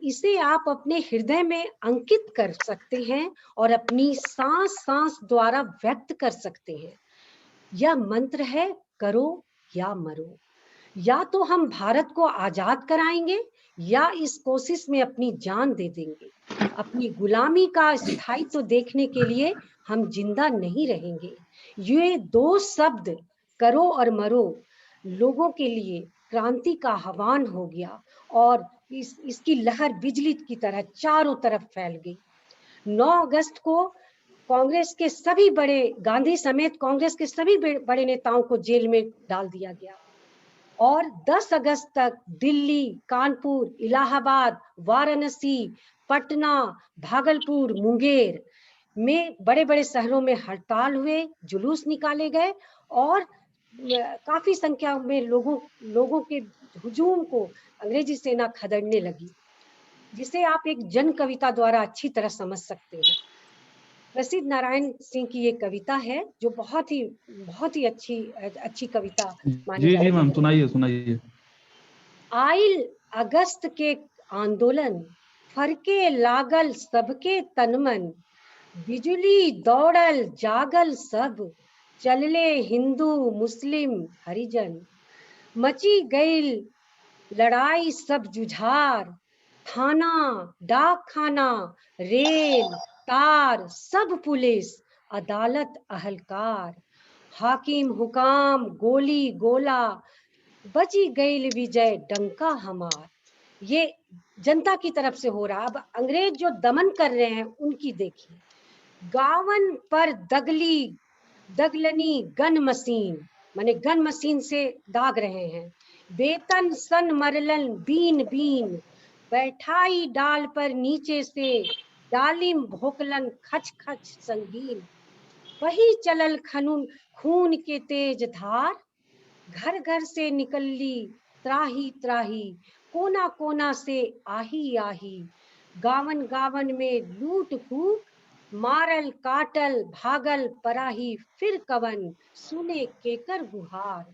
इसे आप अपने हृदय में अंकित कर सकते हैं और अपनी सांस सांस द्वारा व्यक्त कर सकते हैं। यह मंत्र है करो या मरो। या तो हम भारत को आजाद कराएंगे या इस कोशिश में अपनी जान दे देंगे। अपनी गुलामी का स्थायित्व देखने के लिए हम जिंदा नहीं रहेंगे। ये दो शब्द करो और मरो लोगों के लिए क्रांति का आह्वान हो गया और इसकी लहर बिजली की तरह चारों तरफ फैल गई। 9 अगस्त को कांग्रेस के सभी बड़े, गांधी समेत कांग्रेस के सभी बड़े नेताओं को जेल में डाल दिया गया और 10 अगस्त तक दिल्ली, कानपुर, इलाहाबाद, वाराणसी, पटना, भागलपुर, मुंगेर में बड़े बड़े शहरों में हड़ताल हुए, जुलूस निकाले गए और काफी संख्या में लोगों के हुजूम को अंग्रेजी सेना खदेड़ने लगी, जिसे आप एक जन कविता द्वारा अच्छी तरह समझ सकते हैं। प्रसिद्ध नारायण सिंह की ये कविता है जो बहुत ही अच्छी कविता मानी
जी
जाती है।
मैम, सुनाइए।
आइल अगस्त के आंदोलन, फरके लागल सबके तनमन, बिजुली दौड़ल जागल सब, चलले हिंदू मुस्लिम हरिजन, मची गई लड़ाई सब जुझार, थाना डाक खाना रेल तार सब पुलिस अदालत अहलकार, हाकिम हुकाम गोली गोला, बची गई विजय डंका हमार। ये जनता की तरफ से हो रहा। अब अंग्रेज जो दमन कर रहे हैं उनकी देखिए। गावन पर दगलनी गन मशीन, माने गन मशीन से दाग रहे हैं। बेतन सन मरलन बीन बीन, बैठाई डाल पर नीचे से डालिम भोकलन खच खच संगीन, वही चलल खून के तेज धार, घर घर से निकली त्राही त्राही, कोना कोना से आही आही, गावन गावन में लूट फूक, मारल काटल भागल पराही, फिर कवन सुने केकर गुहार।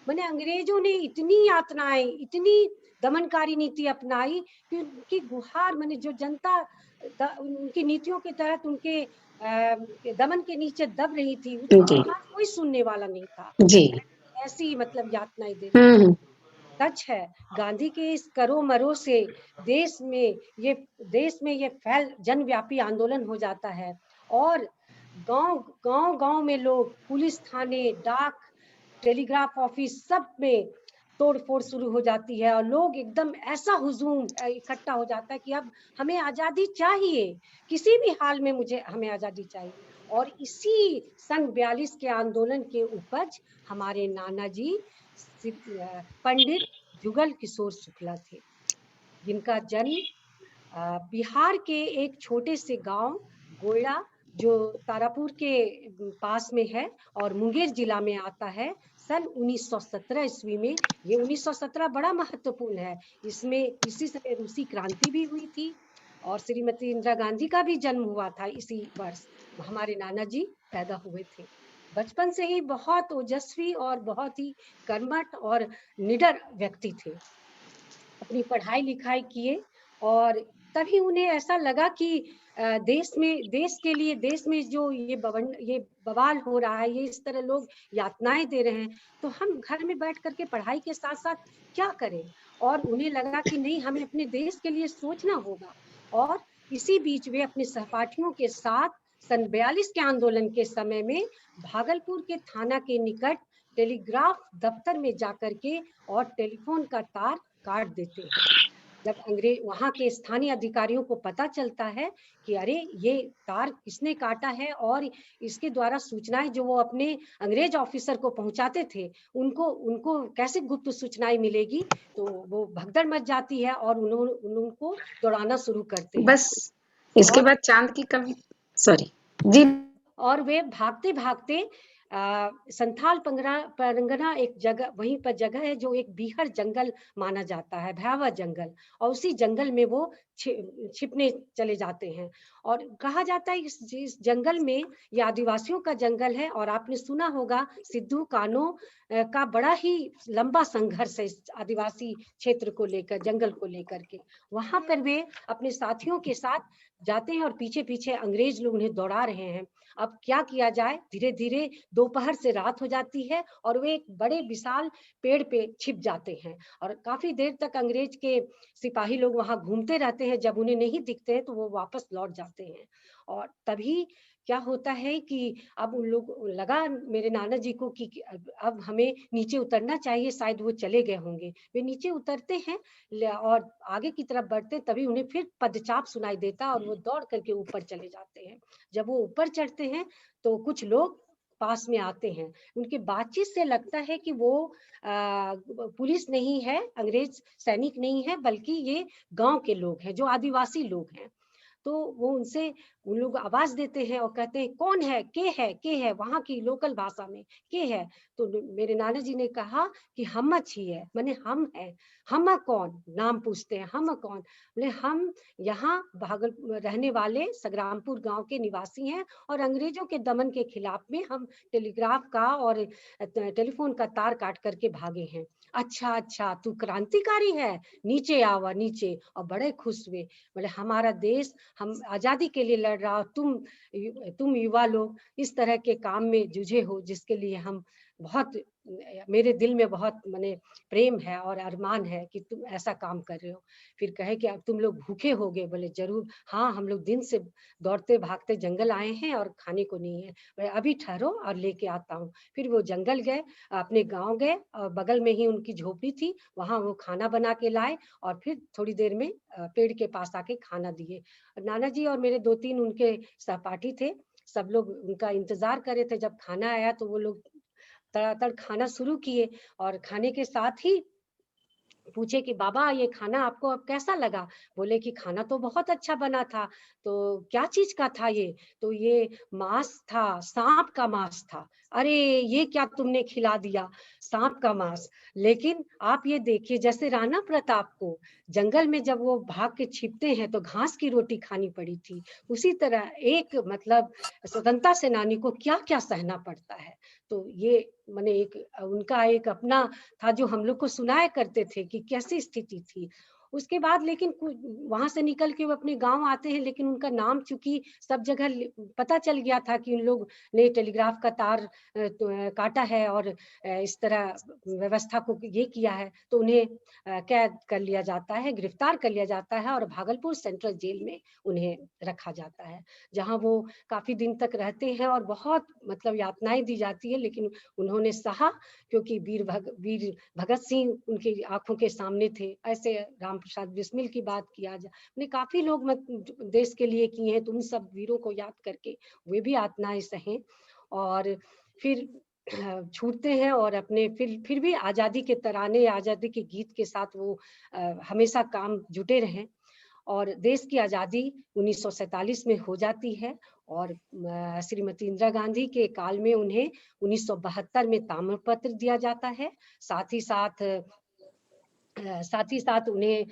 मैंने अंग्रेजों ने इतनी यातनाएं, इतनी दमनकारी नीति अपनाई कि उनकी गुहार, मैंने जो जनता उनकी नीतियों के तहत उनके दमन के नीचे दब रही थी, उसकी गुहार कोई सुनने वाला नहीं था
जी।
ऐसी मतलब यातनाएं दे रही। सच है, गांधी के इस करो मरो से देश में ये फैल जनव्यापी आंदोलन हो जाता है और गांव में लोग पुलिस थाने, डाक, टेलीग्राफ ऑफिस सब में तोड़फोड़ शुरू हो जाती है और लोग एकदम ऐसा हुजूम इकट्ठा हो जाता है कि अब हमें आजादी चाहिए, किसी भी हाल में हमें आजादी चाहिए। और इसी सन 42 के आंदोलन के उपज हमारे नाना जी पंडित जुगल किशोर शुक्ला थे, जिनका जन्म बिहार के एक छोटे से गांव गोयड़ा जो तारापुर के पास में है और मुंगेर जिला में आता है, सन 1917 ईस्वी में। ये 1917 बड़ा महत्वपूर्ण है, इसमें इसी समय रूसी क्रांति भी हुई थी और श्रीमती इंदिरा गांधी का भी जन्म हुआ था इसी वर्ष। हमारे नाना जी पैदा हुए थे। बचपन से ही बहुत ओजस्वी और बहुत ही कर्मठ और निडर व्यक्ति थे। अपनी पढ़ाई लिखाई किए और तभी उन्हें ऐसा लगा कि देश में जो ये बवाल हो रहा है, ये इस तरह लोग यातनाएं दे रहे हैं, तो हम घर में बैठ करके पढ़ाई के साथ साथ क्या करें। और उन्हें लगा कि नहीं, हमें अपने देश के लिए सोचना होगा। और इसी बीच वे अपने सहपाठियों के साथ सन 42 के आंदोलन के समय में भागलपुर के थाना के निकट टेलीग्राफ दफ्तर में जाकर के और टेलीफोन का तार काट देते हैं। जब वहां के स्थानीय अधिकारियों को पता चलता है कि अरे ये तार किसने काटा है और इसके द्वारा सूचनाएं जो वो अपने अंग्रेज ऑफिसर को पहुंचाते थे, उनको कैसे गुप्त सूचनाएं मिलेगी, तो वो भगदड़ मच जाती है और उनको दौड़ाना शुरू करते हैं।
बस इसके बाद चांद की कवि जी,
और वे भागते भागते संथाल परगना एक जगह, वहीं पर जगह है जो एक बीहड़ जंगल माना जाता है, भयावह जंगल, और उसी जंगल में वो छिपने चले जाते हैं। और कहा जाता है इस जंगल में, ये आदिवासियों का जंगल है और आपने सुना होगा सिद्धू कान्हो का बड़ा ही लंबा संघर्ष है इस आदिवासी क्षेत्र को लेकर, जंगल को लेकर के। वहां पर वे अपने साथियों के साथ जाते हैं और पीछे पीछे अंग्रेज लोग उन्हें दौड़ा रहे हैं। अब क्या किया जाए, धीरे धीरे दोपहर से रात हो जाती है और वे एक बड़े विशाल पेड़ पे छिप जाते हैं और काफी देर तक अंग्रेज के सिपाही लोग वहां घूमते रहते हैं। जब उन्हें नहीं दिखते हैं तो वो वापस लौट जाते हैं। और तभी क्या होता है कि अब उन लोग लगा मेरे नाना जी को कि अब हमें नीचे उतरना चाहिए, शायद वो चले गए होंगे। वे नीचे उतरते हैं और आगे की तरफ बढ़ते हैं, तभी उन्हें फिर पदचाप सुनाई देता और वो दौड़ करके ऊपर चले जाते हैं। जब वो ऊपर चढ़ते हैं तो कुछ लोग पास में आते हैं। उनकी बातचीत से लगता है कि वो पुलिस नहीं है, अंग्रेज सैनिक नहीं है, बल्कि ये गांव के लोग हैं, जो आदिवासी लोग हैं। तो वो उनसे उन लोग आवाज देते हैं और कहते हैं कौन है, के है, वहां की लोकल भाषा में के है। तो मेरे नाना जी ने कहा कि हम ही है, माने हम है। हम कौन, नाम पूछते हैं, हम कौन, बोले हम यहाँ भागलपुर रहने वाले संग्रामपुर गांव के निवासी हैं और अंग्रेजों के दमन के खिलाफ में हम टेलीग्राफ का और टेलीफोन का तार काट करके भागे हैं। अच्छा अच्छा, तू क्रांतिकारी है, नीचे आवा नीचे। और बड़े खुश हुए, बोले हमारा देश हम आजादी के लिए लड़ रहा, तुम युवा लोग इस तरह के काम में जुझे हो, जिसके लिए हम बहुत, मेरे दिल में बहुत माने प्रेम है और अरमान है कि तुम ऐसा काम कर रहे हो। फिर कहे कि अब तुम लोग भूखे होगे, बोले जरूर, हाँ हम लोग दिन से दौड़ते भागते जंगल आए हैं और खाने को नहीं है। बोले अभी ठहरो और लेके आता हूँ। फिर वो जंगल गए, अपने गाँव गए और बगल में ही उनकी झोपड़ी थी, वहां वो खाना बना के लाए और फिर थोड़ी देर में पेड़ के पास आके खाना दिए। नाना जी और मेरे 2-3 उनके सहपाठी थे, सब लोग उनका इंतजार कर रहे थे। जब खाना आया तो वो लोग तड़ातड़ खाना शुरू किए और खाने के साथ ही पूछे कि बाबा ये खाना आपको अब कैसा लगा। बोले कि खाना तो बहुत अच्छा बना था। तो क्या चीज का था ये? तो ये मांस था, सांप का मांस था। अरे ये क्या तुमने खिला दिया, सांप का मांस। लेकिन आप ये देखिए, जैसे राणा प्रताप को जंगल में जब वो भाग के छिपते हैं तो घास की रोटी खानी पड़ी थी, उसी तरह एक मतलब स्वतंत्रता सेनानी को क्या क्या सहना पड़ता है। तो ये माने एक उनका एक अपना था जो हम लोग को सुनाया करते थे कि कैसी स्थिति थी। उसके बाद लेकिन वहां से निकल के वो अपने गांव आते हैं, लेकिन उनका नाम चूंकि सब जगह पता चल गया था कि उन लोग ने टेलीग्राफ का तार काटा है और इस तरह व्यवस्था को ये किया है, तो उन्हें कैद कर लिया जाता है, गिरफ्तार कर लिया जाता है और भागलपुर सेंट्रल जेल में उन्हें रखा जाता है, जहां वो काफी दिन तक रहते हैं और बहुत मतलब यातनाएं दी जाती है, लेकिन उन्होंने सहा, क्योंकि वीर भगत सिंह उनकी आंखों के सामने थे। ऐसे राम प्रसाद बिस्मिल की बात किया जाए, काफी लोग देश के लिए किए हैं, तो उन सब वीरों को याद करके वे भी यातनाएं सहे और फिर छूटते हैं और अपने फिर भी आजादी के तराने, आजादी के गीत के साथ वो हमेशा काम जुटे रहे और देश की आजादी 1947 में हो जाती है और श्रीमती इंदिरा गांधी के काल में उन्हें 1972 में ताम्रपत्र दिया जाता है। साथ ही साथ उन्हें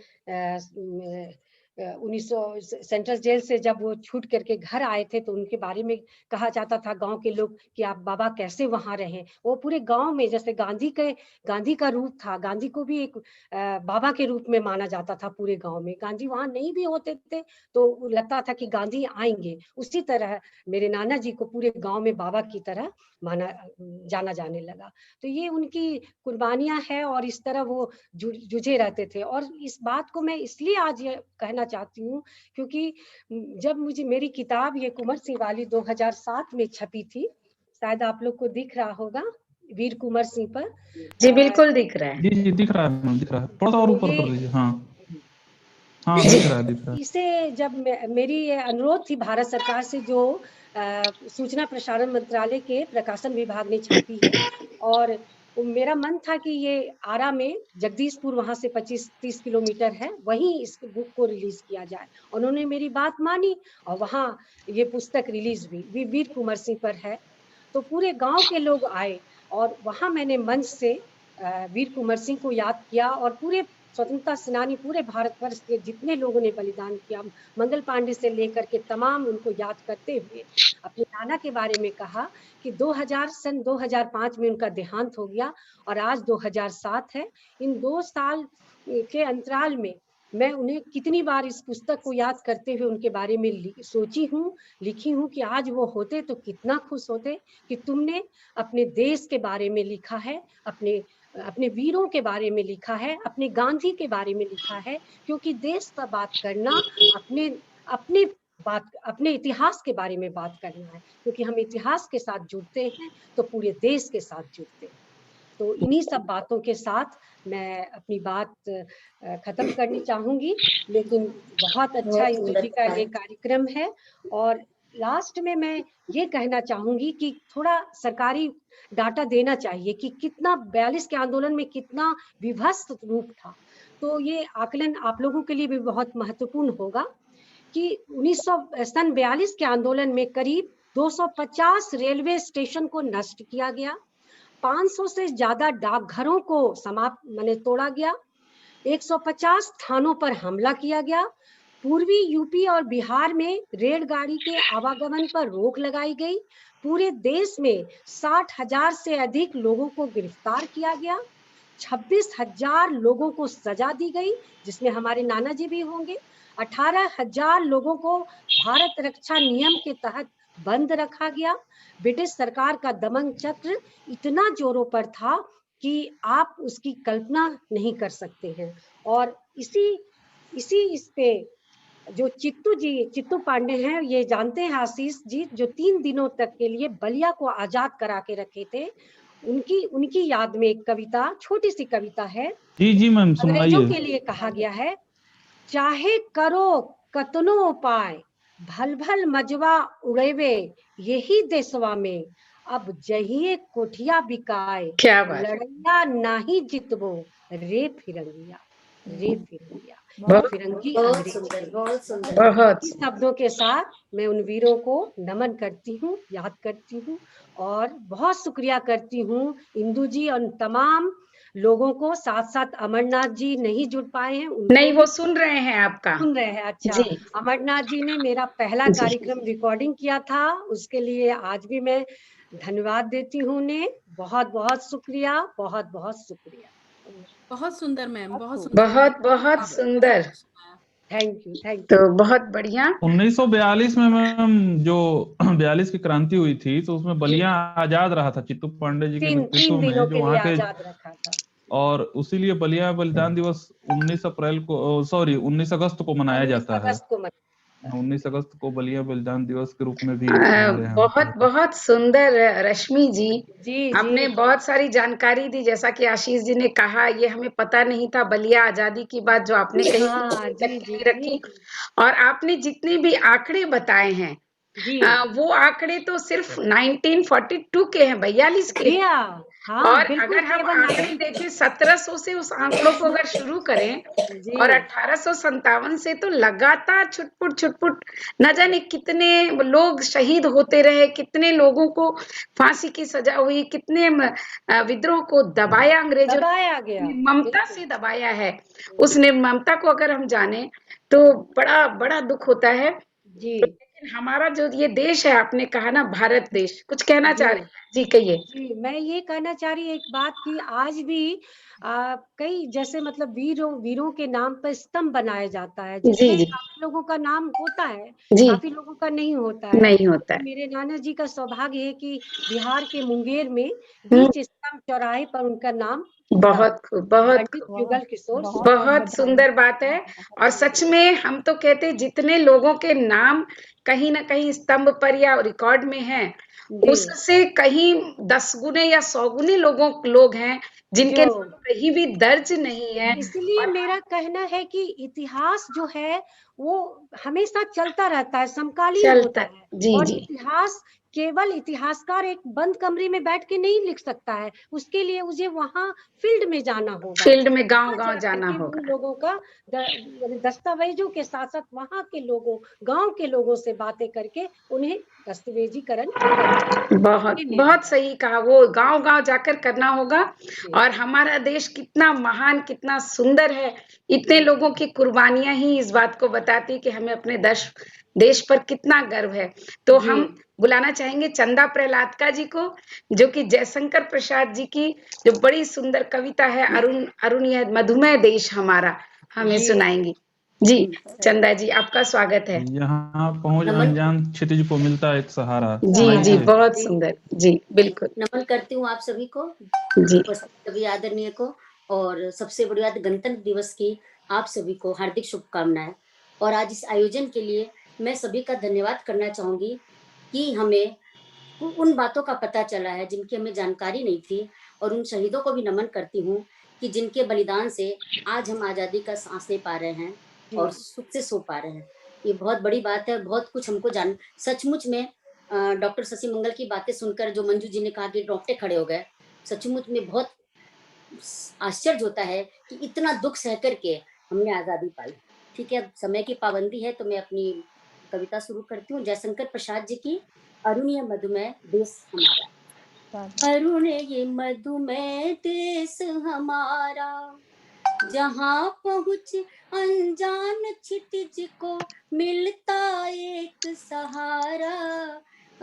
1900 सेंट्रल जेल से जब वो छूट करके घर आए थे तो उनके बारे में कहा जाता था गांव के लोग कि आप बाबा कैसे वहां रहे। वो पूरे गांव में जैसे गांधी का रूप था, गांधी को भी एक बाबा के रूप में माना जाता था पूरे गांव में। गांधी वहां नहीं भी होते थे तो लगता था कि गांधी आएंगे, उसी तरह मेरे नाना जी को पूरे गांव में बाबा की तरह जाना जाने लगा। तो ये उनकी कुर्बानियां हैं और इस तरह वो जुझे रहते थे। और इस बात को मैं इसलिए आज ये कहना चाहती हूँ क्योंकि जब मुझे मेरी किताब ये कुंवर सिंह वाली 2007 में छपी थी, शायद आप लोग को दिख रहा होगा, वीर कुंवर सिंह पर।
जी बिल्कुल दिख रहा है।
जी दिख रहा है, दिख रहा है, थोड़ा और ऊपर कर दीजिए। हाँ हाँ दिख रहा है।
इसे जब मेरी ये अनुरोध थी भारत सरकार से, जो सूचना प्रसारण मंत्रालय के प्रकाशन विभाग ने छापी है, और मेरा मन था कि ये आरा में जगदीशपुर वहां से 25-30 किलोमीटर है, वहीं इस बुक को रिलीज किया जाए। उन्होंने मेरी बात मानी और वहां ये पुस्तक रिलीज हुई, वीर कुंवर सिंह पर है। तो पूरे गांव के लोग आए और वहां मैंने मंच से वीर कुंवर सिंह को याद किया और पूरे स्वतंत्रता सेनानी पूरे भारतवर्ष के जितने लोगों ने बलिदान किया, मंगल पांडे से लेकर के तमाम, उनको याद करते हुए अपने नाना के बारे में कहा कि 2005 में उनका देहांत हो गया और आज 2007 है। इन 2 साल के अंतराल में मैं उन्हें कितनी बार इस पुस्तक को याद करते हुए उनके बारे में सोची हूँ, लिखी हूँ कि आज वो होते तो कितना खुश होते कि तुमने अपने देश के बारे में लिखा है, अपने वीरों के बारे में लिखा है, अपने गांधी के बारे में लिखा है। क्योंकि देश पर बात करना, अपने अपने इतिहास के बारे में बात करना है, क्योंकि हम इतिहास के साथ जुड़ते हैं तो पूरे देश के साथ जुड़ते हैं। तो इन्हीं सब बातों के साथ मैं अपनी बात खत्म करनी चाहूंगी, लेकिन बहुत अच्छा इंदु जी का ये कार्यक्रम है। और लास्ट में मैं ये कहना चाहूंगी कि थोड़ा सरकारी डाटा देना चाहिए कि कितना 42 के आंदोलन में कितना विभत्स रूप था। तो ये आकलन आप लोगों के लिए भी बहुत महत्वपूर्ण होगा कि 1942 के आंदोलन में करीब 250 रेलवे स्टेशन को नष्ट किया गया, 500 से ज्यादा डाकघरों को समाप्त तोड़ा गया, 150 थानों पर हमला किया गया, पूर्वी यूपी और बिहार में रेलगाड़ी के आवागमन पर रोक लगाई गई, पूरे देश में 60,000 से अधिक लोगों को गिरफ्तार किया गया, 26,000 लोगों को सजा दी गई, जिसमें हमारे नाना जी भी होंगे, 18,000 लोगों को भारत रक्षा नियम के तहत बंद रखा गया। ब्रिटिश सरकार का दमन चक्र इतना जोरों पर था कि आप उसकी कल्पना नहीं कर सकते हैं। और इस पे जो चित्तू पांडे हैं, ये जानते हैं आशीष जी, जो 3 दिनों तक के लिए बलिया को आजाद करा के रखे थे, उनकी याद में एक कविता, छोटी सी कविता है।
जी मैम,
अंग्रेजों
सुनाइए।
के लिए कहा गया है, चाहे करो कतनो उपाय, भल भल मजवा उड़ेवे, यही देशवा में अब जहिए कोठिया बिकाए,
क्या बात।
लड़ैया नाही जितबो, रे फिरंगिया, रे फिरंगिया।
बहुत
फिरंगी
बहुत
अंग्रेज
सुंदर,
थे।
बहुत सुंदर।
बहुत
इस शब्दों के साथ मैं उन वीरों को नमन करती हूँ, याद करती हूँ और बहुत शुक्रिया करती हूँ इंदु जी और तमाम लोगों को। साथ साथ अमरनाथ जी नहीं जुड़ पाए हैं, उनको
नहीं, वो सुन रहे हैं आपका।
सुन रहे हैं। अच्छा,
जी
अमरनाथ जी ने मेरा पहला
जी।
कार्यक्रम रिकॉर्डिंग किया था, उसके लिए आज भी मैं धन्यवाद देती हूँ उन्हें। बहुत बहुत शुक्रिया, बहुत बहुत शुक्रिया।
बहुत सुंदर मैम, बहुत सुंदर।
बहुत बहुत सुंदर।
Thank you, thank you.
तो बहुत बढ़िया।
1942 में मैम जो 42 की क्रांति हुई थी, तो उसमें बलिया आजाद रहा था चित्तू पांडे जी के
तीन
नेतृत्व
दिनों
में, जो
के लिए
वहाँ के,
आजाद रखा था।
और उसीलिए बलिया बलिदान दिवस 19 अगस्त को मनाया
19
जाता है।
अगस्त को
19 अगस्त को बलिया बलिदान दिवस के रूप में भी हमारे यहाँ
बहुत बहुत सुंदर रश्मि जी,
जी
आपने बहुत सारी जानकारी दी। जैसा कि आशीष जी ने कहा, ये हमें पता नहीं था, बलिया आजादी की बात जो आपने कही
हाँ, जी
रखी। और आपने जितने भी आंकड़े बताए हैं,
जी,
वो आंकड़े तो सिर्फ 1942 के हैं, 42 के।
हाँ,
और
बिल्कुल,
अगर हम
केवल
आंकड़े देखें 1700 से, उस आंकड़ों को अगर शुरू करें
जी,
और 1857 से, तो लगातार छुटपुट न जाने कितने लोग शहीद होते रहे, कितने लोगों को फांसी की सजा हुई, कितने विद्रोह को दबाया अंग्रेजों
दबाया गया,
ममता से दबाया है। उस निर्ममता को अगर हम जाने तो बड़ा बड़ा दुख होता है
जी।
लेकिन हमारा जो ये देश है, आपने कहा ना भारत देश, कुछ कहना चाह रहे हैं? जी कहिए।
जी, मैं ये कहना चाह रही एक बात कि आज भी कई जैसे मतलब वीरों के नाम पर स्तंभ बनाया जाता है, जिसमें
जी
काफी लोगों का नाम होता है,
जी,
काफी लोगों का नहीं होता है।
नहीं होता है।
मेरे नाना जी का सौभाग्य है कि बिहार के मुंगेर में बीच स्तंभ चौराहे पर उनका नाम
बहुत खूब, बहुत
पंडित जुगल किशोर
बहुत सुंदर बात है। और सच में हम तो कहते हैं, जितने लोगों के नाम कहीं ना कहीं स्तंभ पर या रिकॉर्ड में हैं, उससे कहीं 10 गुने या 100 गुने लोग हैं जिनके नाम कहीं भी दर्ज नहीं है।
इसलिए मेरा कहना है कि इतिहास जो है वो हमेशा चलता रहता है, समकालीन होता है।
जी
और
जी,
इतिहास केवल इतिहासकार एक बंद कमरे में बैठ के नहीं लिख सकता है, उसके लिए मुझे वहाँ फील्ड में जाना होगा,
फील्ड में गांव-गांव जाना होगा।
उन लोगों का दस्तावेजों के साथ साथ वहाँ के लोगों, गांव के लोगों से बातें करके उन्हें दस्तावेजीकरण
बहुत बहुत सही कहा, वो गांव-गांव जाकर करना होगा। और हमारा देश कितना महान, कितना सुंदर है, इतने लोगों की कुर्बानियां ही इस बात को बताती कि हमें अपने देश पर कितना गर्व है। तो हम बुलाना चाहेंगे चंदा प्रहलादका जी को, जो कि जयशंकर प्रसाद जी की जो बड़ी सुंदर कविता है, अरुण यह मधुमेह देश हमारा, हमें सुनाएंगी। जी चंदा जी, आपका स्वागत है।
यहाँ पहुंच अनजान क्षितिज को मिलता एक सहारा।
जी जी, बहुत सुंदर। जी बिल्कुल,
नमन करती हूँ आप सभी को,
जी
सभी आदरणीय को, और सबसे बड़ी बात, गणतंत्र दिवस की आप सभी को हार्दिक शुभकामनाएं। और आज इस आयोजन के लिए मैं सभी का धन्यवाद करना चाहूंगी कि हमें उन बातों का पता चला है जिनकी हमें जानकारी नहीं थी, और उन शहीदों को भी नमन करती हूँ कि जिनके बलिदान से आज हम आज़ादी का सांस ले पा रहे हैं और सुख से सो पा रहे हैं। ये बहुत बड़ी बात है, बहुत कुछ हमको जान सचमुच में डॉक्टर शशि मंगल की बातें सुनकर जो मंजू जी ने कहा कि रोंगटे खड़े हो गए, सचमुच में बहुत आश्चर्य होता है कि इतना दुख सह करके हमने आज़ादी पाई। ठीक है, अब समय की पाबंदी है तो मैं अपनी कविता शुरू करती हूँ। जयशंकर प्रसाद जी की अरुणीय मधुमेह देश हमारा। अरुण ये मधुमेह देश हमारा, जहाँ पहुँच अनजान क्षितिज को मिलता एक सहारा।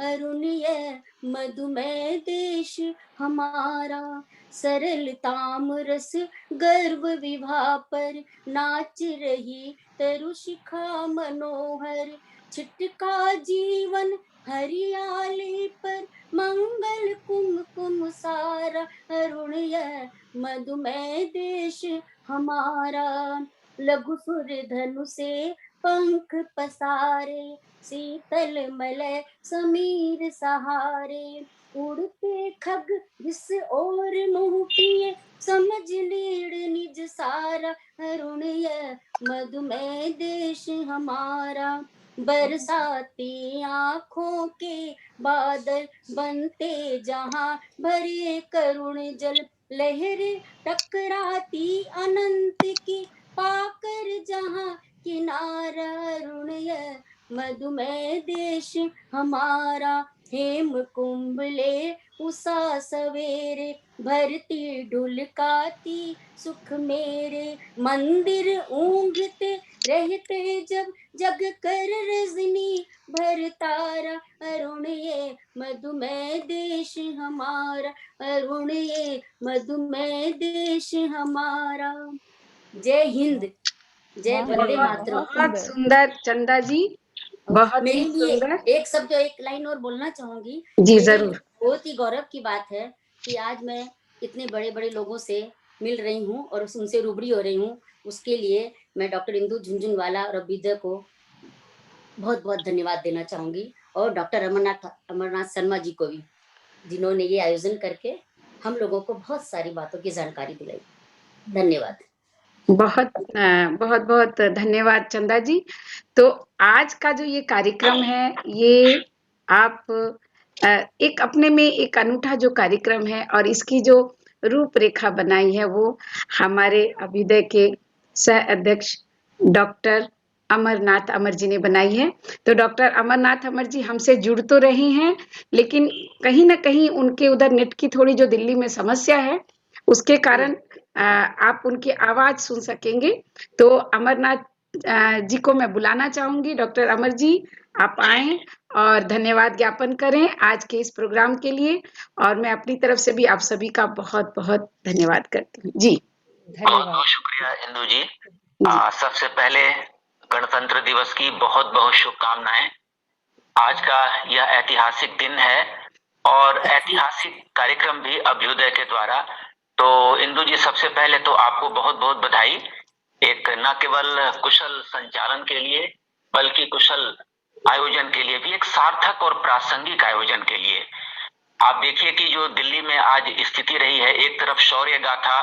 अरुण ये मधुमेह देश हमारा, सरलताम रस गर्व विभा पर नाच रही तरुशिखा मनोहर। छिटका जीवन हरियाली पर मंगल कुमकुम सारा। अरुण यह मधुमेह देश हमारा, लघु सुर धनु से पंख पसारे, शीतल मलय समीर सहारे। उड़ते खग जिस ओर मुँह किए, समझ लीड़ निज सारा। अरुण यह मधुमेह देश हमारा, बरसाती आँखों के बादल बनते जहाँ भरे करुण जल। लहरें टकराती अनंत की पाकर जहाँ किनारा। अरुण यह मधुमेह देश हमारा, हेम कुंभले उषा सवेरे, भरती ढुलकाती सुख मेरे। मंदिर ऊंघते रहते जब, जग कर रजनी भर तारा। अरुण ये मधुमेह देश हमारा, अरुण ये मधुमेह देश हमारा। जय हिंद, जय वंदे मातरम।
बहुत सुंदर चंदा जी, बहुत
मेरे
ही
लिए
सुंदर।
एक शब्द एक लाइन और बोलना चाहूंगी।
जी
मेरे
जरूर।
लिए बहुत ही गौरव की बात है कि आज मैं इतने बड़े बड़े लोगों से मिल रही हूँ और उनसे रूबरू हो रही हूँ। उसके लिए मैं डॉक्टर इंदु झुनझुनवाला और अभ्युदय को बहुत बहुत धन्यवाद देना चाहूंगी, और डॉक्टर अमरनाथ शर्मा जी को भी, जिन्होंने ये आयोजन करके हम लोगों को बहुत सारी बातों की जानकारी दिलाई। धन्यवाद।
बहुत बहुत धन्यवाद चंदा जी। तो आज का जो ये कार्यक्रम है, ये आप एक अपने में एक अनूठा जो कार्यक्रम है, और इसकी जो रूपरेखा बनाई है वो हमारे अभ्युदय के सह अध्यक्ष डॉक्टर अमरनाथ अमर जी ने बनाई है। तो डॉक्टर अमरनाथ अमर जी हमसे जुड़ तो रहे हैं, लेकिन कहीं ना कहीं उनके उधर नेट की थोड़ी जो दिल्ली में समस्या है, उसके कारण आप उनकी आवाज सुन सकेंगे। तो अमरनाथ जी को मैं बुलाना चाहूंगी। डॉक्टर अमर जी, आप आए और धन्यवाद ज्ञापन करें आज के इस प्रोग्राम के लिए, और मैं अपनी तरफ से भी आप सभी का बहुत बहुत धन्यवाद करती हूँ। जी
बहुत बहुत शुक्रिया इंदु जी। सबसे पहले गणतंत्र दिवस की बहुत बहुत शुभकामनाएं। आज का यह ऐतिहासिक दिन है और ऐतिहासिक कार्यक्रम भी अभ्युदय के द्वारा। तो इंदु जी, सबसे पहले तो आपको बहुत बहुत बधाई, एक न केवल कुशल संचालन के लिए बल्कि कुशल आयोजन के लिए भी, एक सार्थक और प्रासंगिक आयोजन के लिए। आप देखिए कि जो दिल्ली में आज स्थिति रही है, एक तरफ शौर्य गाथा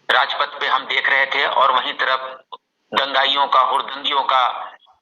राजपथ पे हम देख रहे थे और वहीं तरफ दंगाइयों का, हुड़दंगियों का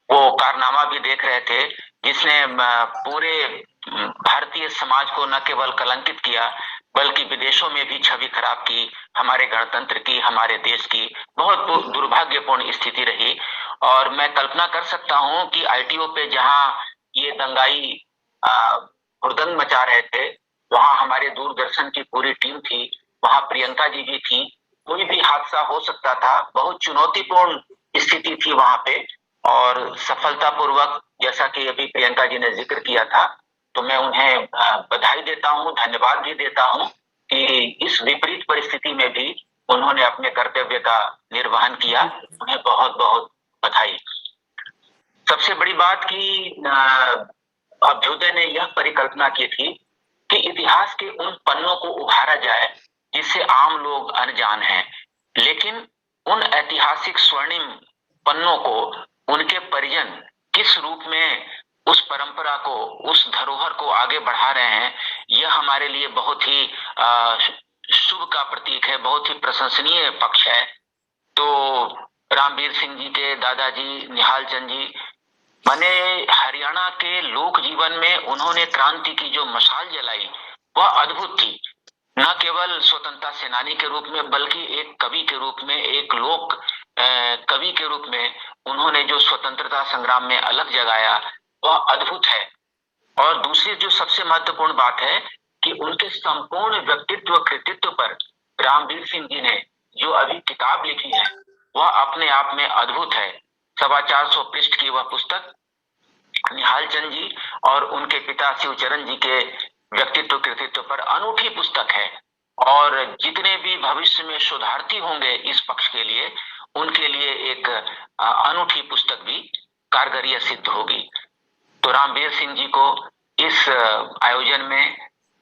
वो कारनामा भी देख रहे थे, जिसने पूरे भारतीय समाज को न केवल कलंकित किया बल्कि विदेशों में भी छवि खराब की। हमारे गणतंत्र की, हमारे देश की बहुत दुर्भाग्यपूर्ण स्थिति रही। और मैं कल्पना कर सकता हूं कि आईटीओ पे जहां ये दंगाई हुड़दंग मचा रहे थे, वहां हमारे दूरदर्शन की पूरी टीम थी, वहां प्रियंका जी भी थी। कोई भी हादसा हो सकता था, बहुत चुनौतीपूर्ण स्थिति थी वहां पे, और सफलतापूर्वक, जैसा कि अभी प्रियंका जी ने जिक्र किया था, तो मैं उन्हें बधाई देता हूं, धन्यवाद भी देता हूं कि इस विपरीत परिस्थिति में भी उन्होंने अपने कर्तव्य का निर्वहन किया। उन्हें बहुत बहुत बधाई। सबसे बड़ी बात कि अभ्युदय ने यह परिकल्पना की थी कि इतिहास के उन पन्नों को उभारा जाए जिससे आम लोग अनजान हैं, लेकिन उन ऐतिहासिक स्वर्णिम पन्नों को उनके परिजन किस रूप में उस परंपरा को, उस धरोहर को आगे बढ़ा रहे हैं, यह हमारे लिए बहुत ही शुभ का प्रतीक है, बहुत ही प्रशंसनीय पक्ष है। तो रामवीर सिंह जी के दादाजी निहाल चंद जी माने हरियाणा के लोक जीवन में उन्होंने क्रांति की जो मशाल जलाई वह अद्भुत थी। न केवल स्वतंत्रता सेनानी के रूप में बल्कि एक कवि के रूप में, एक लोक कवि के रूप में उन्होंने जो स्वतंत्रता संग्राम में अलग जगाया वह अद्भुत है। और दूसरी जो सबसे महत्वपूर्ण बात है कि उनके संपूर्ण व्यक्तित्व कृतित्व पर रामवीर सिंह जी ने जो अभी किताब लिखी है वह अपने आप में अद्भुत है। 450 पृष्ठ की वह पुस्तक निहाल चंद जी और उनके पिता शिवचरण जी के व्यक्तित्व कृतित्व पर अनूठी पुस्तक है। और जितने भी भविष्य में शोधार्थी होंगे इस पक्ष के लिए, उनके लिए एक अनूठी पुस्तक भी कारगर सिद्ध होगी। तो रामवीर सिंह जी को इस आयोजन में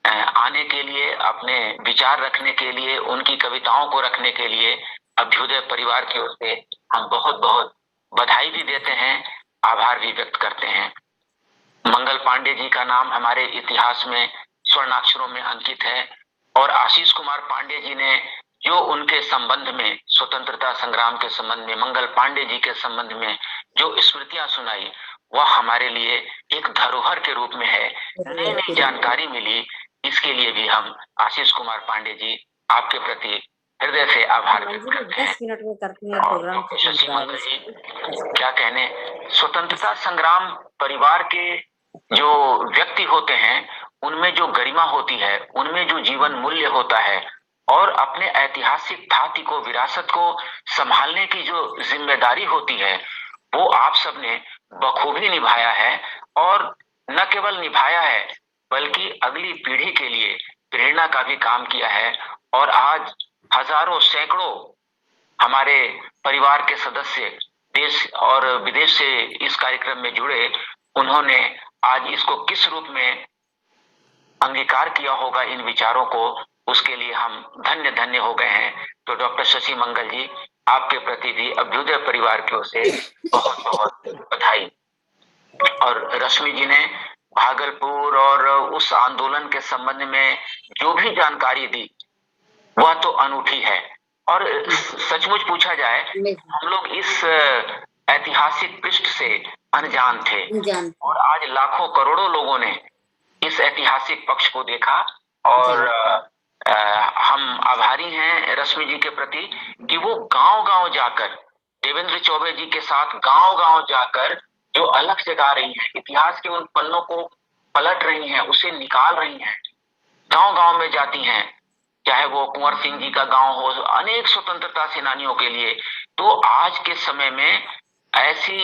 आने के लिए, अपने विचार रखने के लिए, उनकी कविताओं को रखने के लिए अभ्युदय परिवार की ओर से हम बहुत बहुत बधाई भी देते हैं, आभार भी व्यक्त करते हैं। मंगल पांडे जी का नाम हमारे इतिहास में स्वर्णाक्षरों में अंकित है और आशीष कुमार पांडे जी ने जो उनके संबंध में, स्वतंत्रता संग्राम के संबंध में, मंगल पांडे जी के संबंध में जो स्मृतियां सुनाई वह हमारे लिए एक धरोहर के रूप में है। नई नई जानकारी मिली, इसके लिए भी हम आशीष कुमार पांडे जी आपके प्रति हृदय से आभार व्यक्त करते हैं।
10 मिनट में करते हैं प्रोग्राम।
शशि मंगल जी क्या कहने, स्वतंत्रता संग्राम परिवार के जो व्यक्ति होते हैं उनमें जो गरिमा होती है, उनमें जो जीवन मूल्य होता है और अपने ऐतिहासिक धाती को, विरासत को संभालने की जो जिम्मेदारी होती है वो आप सबने बखूबी निभाया है। और न केवल निभाया है बल्कि अगली पीढ़ी के लिए प्रेरणा का भी काम किया है। और आज हजारों सैकड़ों हमारे परिवार के सदस्य देश और विदेश से इस कार्यक्रम में जुड़े, उन्होंने आज इसको किस रूप में अंगीकार किया होगा इन विचारों को, उसके लिए हम धन्य धन्य हो गए हैं। तो डॉक्टर शशि मंगल जी आपके प्रति भी अभ्युदय परिवार की ओर से बहुत बहुत बधाई। और रश्मि जी ने भागलपुर और उस आंदोलन के संबंध में जो भी जानकारी दी वह तो अनूठी है। और सचमुच पूछा जाए हम लोग इस ऐतिहासिक पृष्ठ से अनजान थे और आज लाखों करोड़ों लोगों ने इस ऐतिहासिक पक्ष को देखा। और हम आभारी हैं रश्मि जी के प्रति कि वो गांव-गांव जाकर, देवेंद्र चौबे जी के साथ गांव-गांव जाकर जो अलग जगा रही हैं, इतिहास के उन पन्नों को पलट रही हैं, उसे निकाल रही हैं, गांव-गांव में जाती हैं, चाहे वो कुंवर सिंह जी का गांव हो, अनेक स्वतंत्रता सेनानियों के लिए। तो आज के समय में ऐसी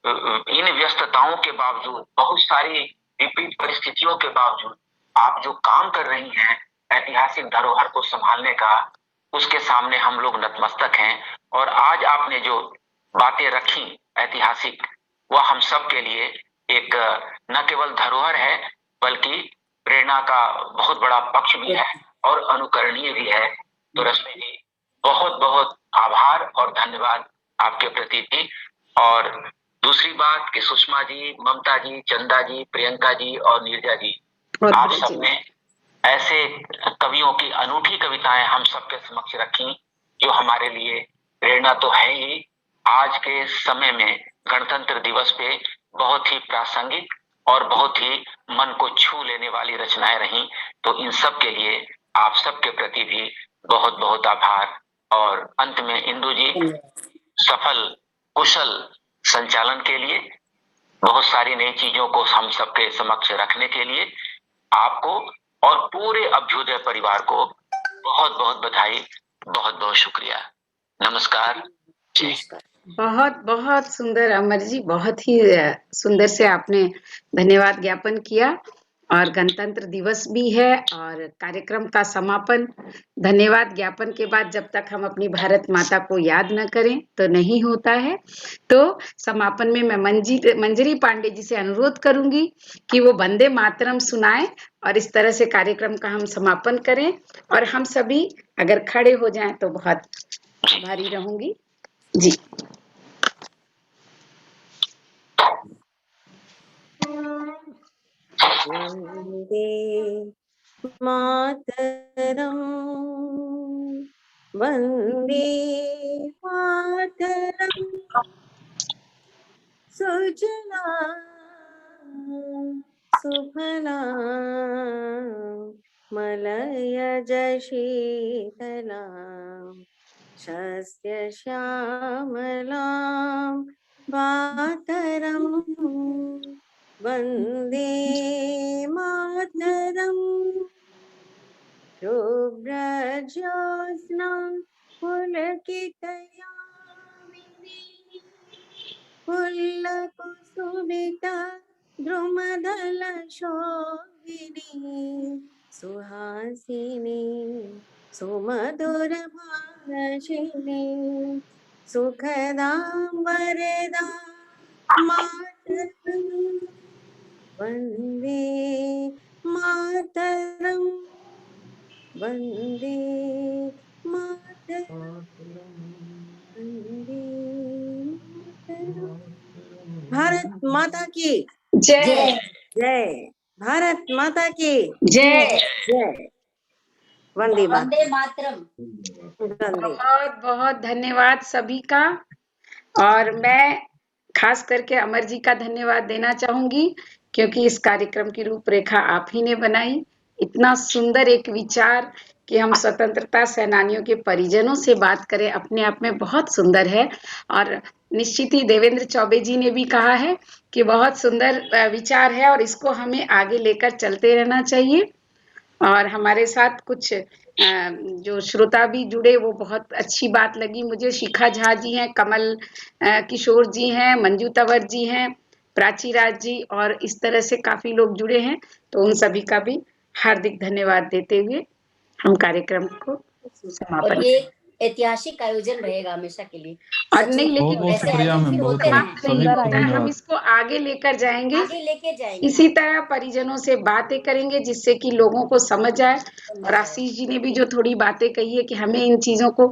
इन व्यस्तताओं के बावजूद, बहुत सारी विपरीत परिस्थितियों के बावजूद आप जो काम कर रही हैं ऐतिहासिक धरोहर को संभालने का, उसके सामने हम लोग नतमस्तक हैं। और आज आपने जो बातें रखी ऐतिहासिक, वह हम सब के लिए एक न केवल धरोहर है बल्कि प्रेरणा का बहुत बड़ा पक्ष भी है और अनुकरणीय भी है। तो रश्मि जी बहुत बहुत आभार और धन्यवाद आपके प्रति भी। और दूसरी बात कि सुषमा जी, ममता जी, चंदा जी, प्रियंका जी और नीरजा जी, आप सबने ऐसे कवियों की अनूठी कविताएं हम सबके समक्ष रखी जो हमारे लिए प्रेरणा तो है ही, आज के समय में गणतंत्र दिवस पे बहुत ही प्रासंगिक और बहुत ही मन को छू लेने वाली रचनाएं रही। तो इन सब के लिए आप सबके प्रति भी बहुत बहुत आभार। और अंत में इंदु जी, सफल कुशल संचालन के लिए, बहुत सारी नई चीजों को हम सबके समक्ष रखने के लिए आपको और पूरे अभ्युदय परिवार को बहुत बहुत बधाई, बहुत बहुत शुक्रिया। नमस्कार।
बहुत बहुत सुंदर अमर जी, बहुत ही सुंदर से आपने धन्यवाद ज्ञापन किया। और गणतंत्र दिवस भी है और कार्यक्रम का समापन धन्यवाद ज्ञापन के बाद जब तक हम अपनी भारत माता को याद न करें तो नहीं होता है। तो समापन में मैं मंजरी पांडे जी से अनुरोध करूंगी कि वो वंदे मातरम सुनाएं और इस तरह से कार्यक्रम का हम समापन करें। और हम सभी अगर खड़े हो जाएं तो बहुत आभारी रहूंगी जी।
वन्दे मातरम् वन्दे मातरम् सुजला सुफला मलयज शीतला शस्य श्यामलां मातरम् वन्दे मातरम् शुभ्रज्योत्स्ना पुलकितयामिनी फुल्लकुसुमिता द्रुमदलशोभिनी सुहासिनी सुमधुरभाषिणी सुखदां वरदां मातरम् वन्दे मातरम् वन्दे मातरम् वन्दे मातरम्। भारत माता की
जय।
जय। भारत माता की
जय।
जय। वंदे
मातरम।
बहुत बहुत धन्यवाद सभी का। और मैं खास करके अमर जी का धन्यवाद देना चाहूंगी, क्योंकि इस कार्यक्रम की रूपरेखा आप ही ने बनाई। इतना सुंदर एक विचार कि हम स्वतंत्रता सेनानियों के परिजनों से बात करें, अपने आप में बहुत सुंदर है। और निश्चित ही देवेंद्र चौबे जी ने भी कहा है कि बहुत सुंदर विचार है और इसको हमें आगे लेकर चलते रहना चाहिए। और हमारे साथ कुछ जो श्रोता भी जुड़े, वो बहुत अच्छी बात लगी मुझे। शिखा झा जी हैं, कमल किशोर जी हैं, मंजू तंवर जी हैं, प्राची राज जी, और इस तरह से काफी लोग जुड़े हैं। तो उन सभी का भी हार्दिक धन्यवाद देते हुए हम कार्यक्रम को समापन
और ये ऐतिहासिक आयोजन रहेगा हमेशा के लिए।
और नहीं, लेकिन
ऐसे आयोजन फिर होते
रहें। हम इसको आगे लेकर जाएंगे, इसी तरह परिजनों से बातें करेंगे जिससे कि लोगों को समझ आए। और आशीष जी ने भी जो थोड़ी बातें कही है कि हमें इन चीजों को,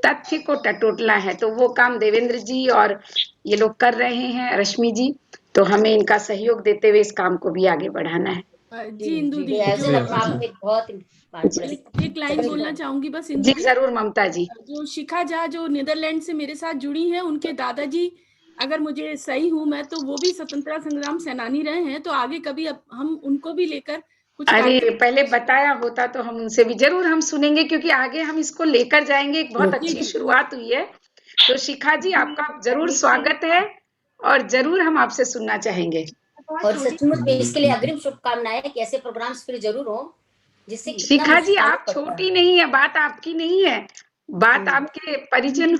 तथ्य को टटोलना है, तो वो काम देवेंद्र जी और ये लोग कर रहे हैं, रश्मि जी। तो हमें इनका सहयोग देते हुए इस काम को भी आगे बढ़ाना है।
जी इंदु दी, एक लाइन बोलना चाहूंगी बस इंदु
जी। जरूर ममता जी।
जो शिखा झा जो नीदरलैंड से मेरे साथ जुड़ी हैं, उनके दादाजी, अगर मुझे सही हूं मैं, तो वो भी स्वतंत्रता संग्राम सेनानी रहे हैं। तो आगे कभी हम उनको भी लेकर कुछ,
अरे पहले बताया होता तो हम उनसे भी जरूर हम सुनेंगे, क्योंकि आगे हम इसको लेकर जाएंगे। एक बहुत अच्छी शुरुआत हुई है। तो शिखा जी, आपका जरूर स्वागत है और जरूर हम आपसे सुनना चाहेंगे।
और सचमुच इसके लिए अग्रिम शुभकामनाएं कि ऐसे प्रोग्राम्स फिर जरूर हो, जिससे
शिखा जी आप छोटी नहीं है, बात आपकी नहीं है, बात आपके परिजन।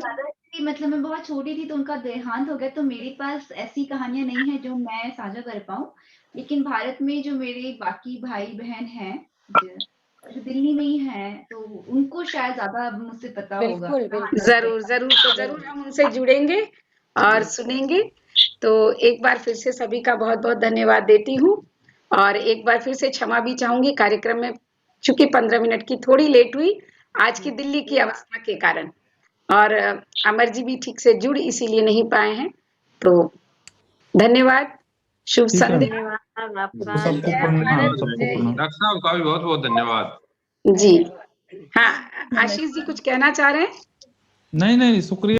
मतलब मैं बहुत छोटी थी तो उनका देहांत हो गया, तो मेरे पास ऐसी कहानियां नहीं है जो मैं साझा कर पाऊं। लेकिन भारत में जो मेरे बाकी भाई बहन हैं जो दिल्ली में ही हैं, तो उनको शायद ज्यादा मुझसे पता होगा।
जरूर जरूर, तो जरूर हम उनसे जुड़ेंगे और सुनेंगे। तो एक बार फिर से सभी का बहुत बहुत धन्यवाद देती हूँ और एक बार फिर से क्षमा भी चाहूंगी कार्यक्रम में, चूंकि 15 मिनट की थोड़ी लेट हुई आज की दिल्ली की अवस्था के कारण, और अमर जी भी ठीक से जुड़ इसीलिए नहीं पाए हैं। तो धन्यवाद, शुभ संध्या।
डॉक्टर साहब का भी बहुत बहुत धन्यवाद
जी। हाँ, आशीष जी कुछ कहना चाह रहे हैं?
नहीं, शुक्रिया।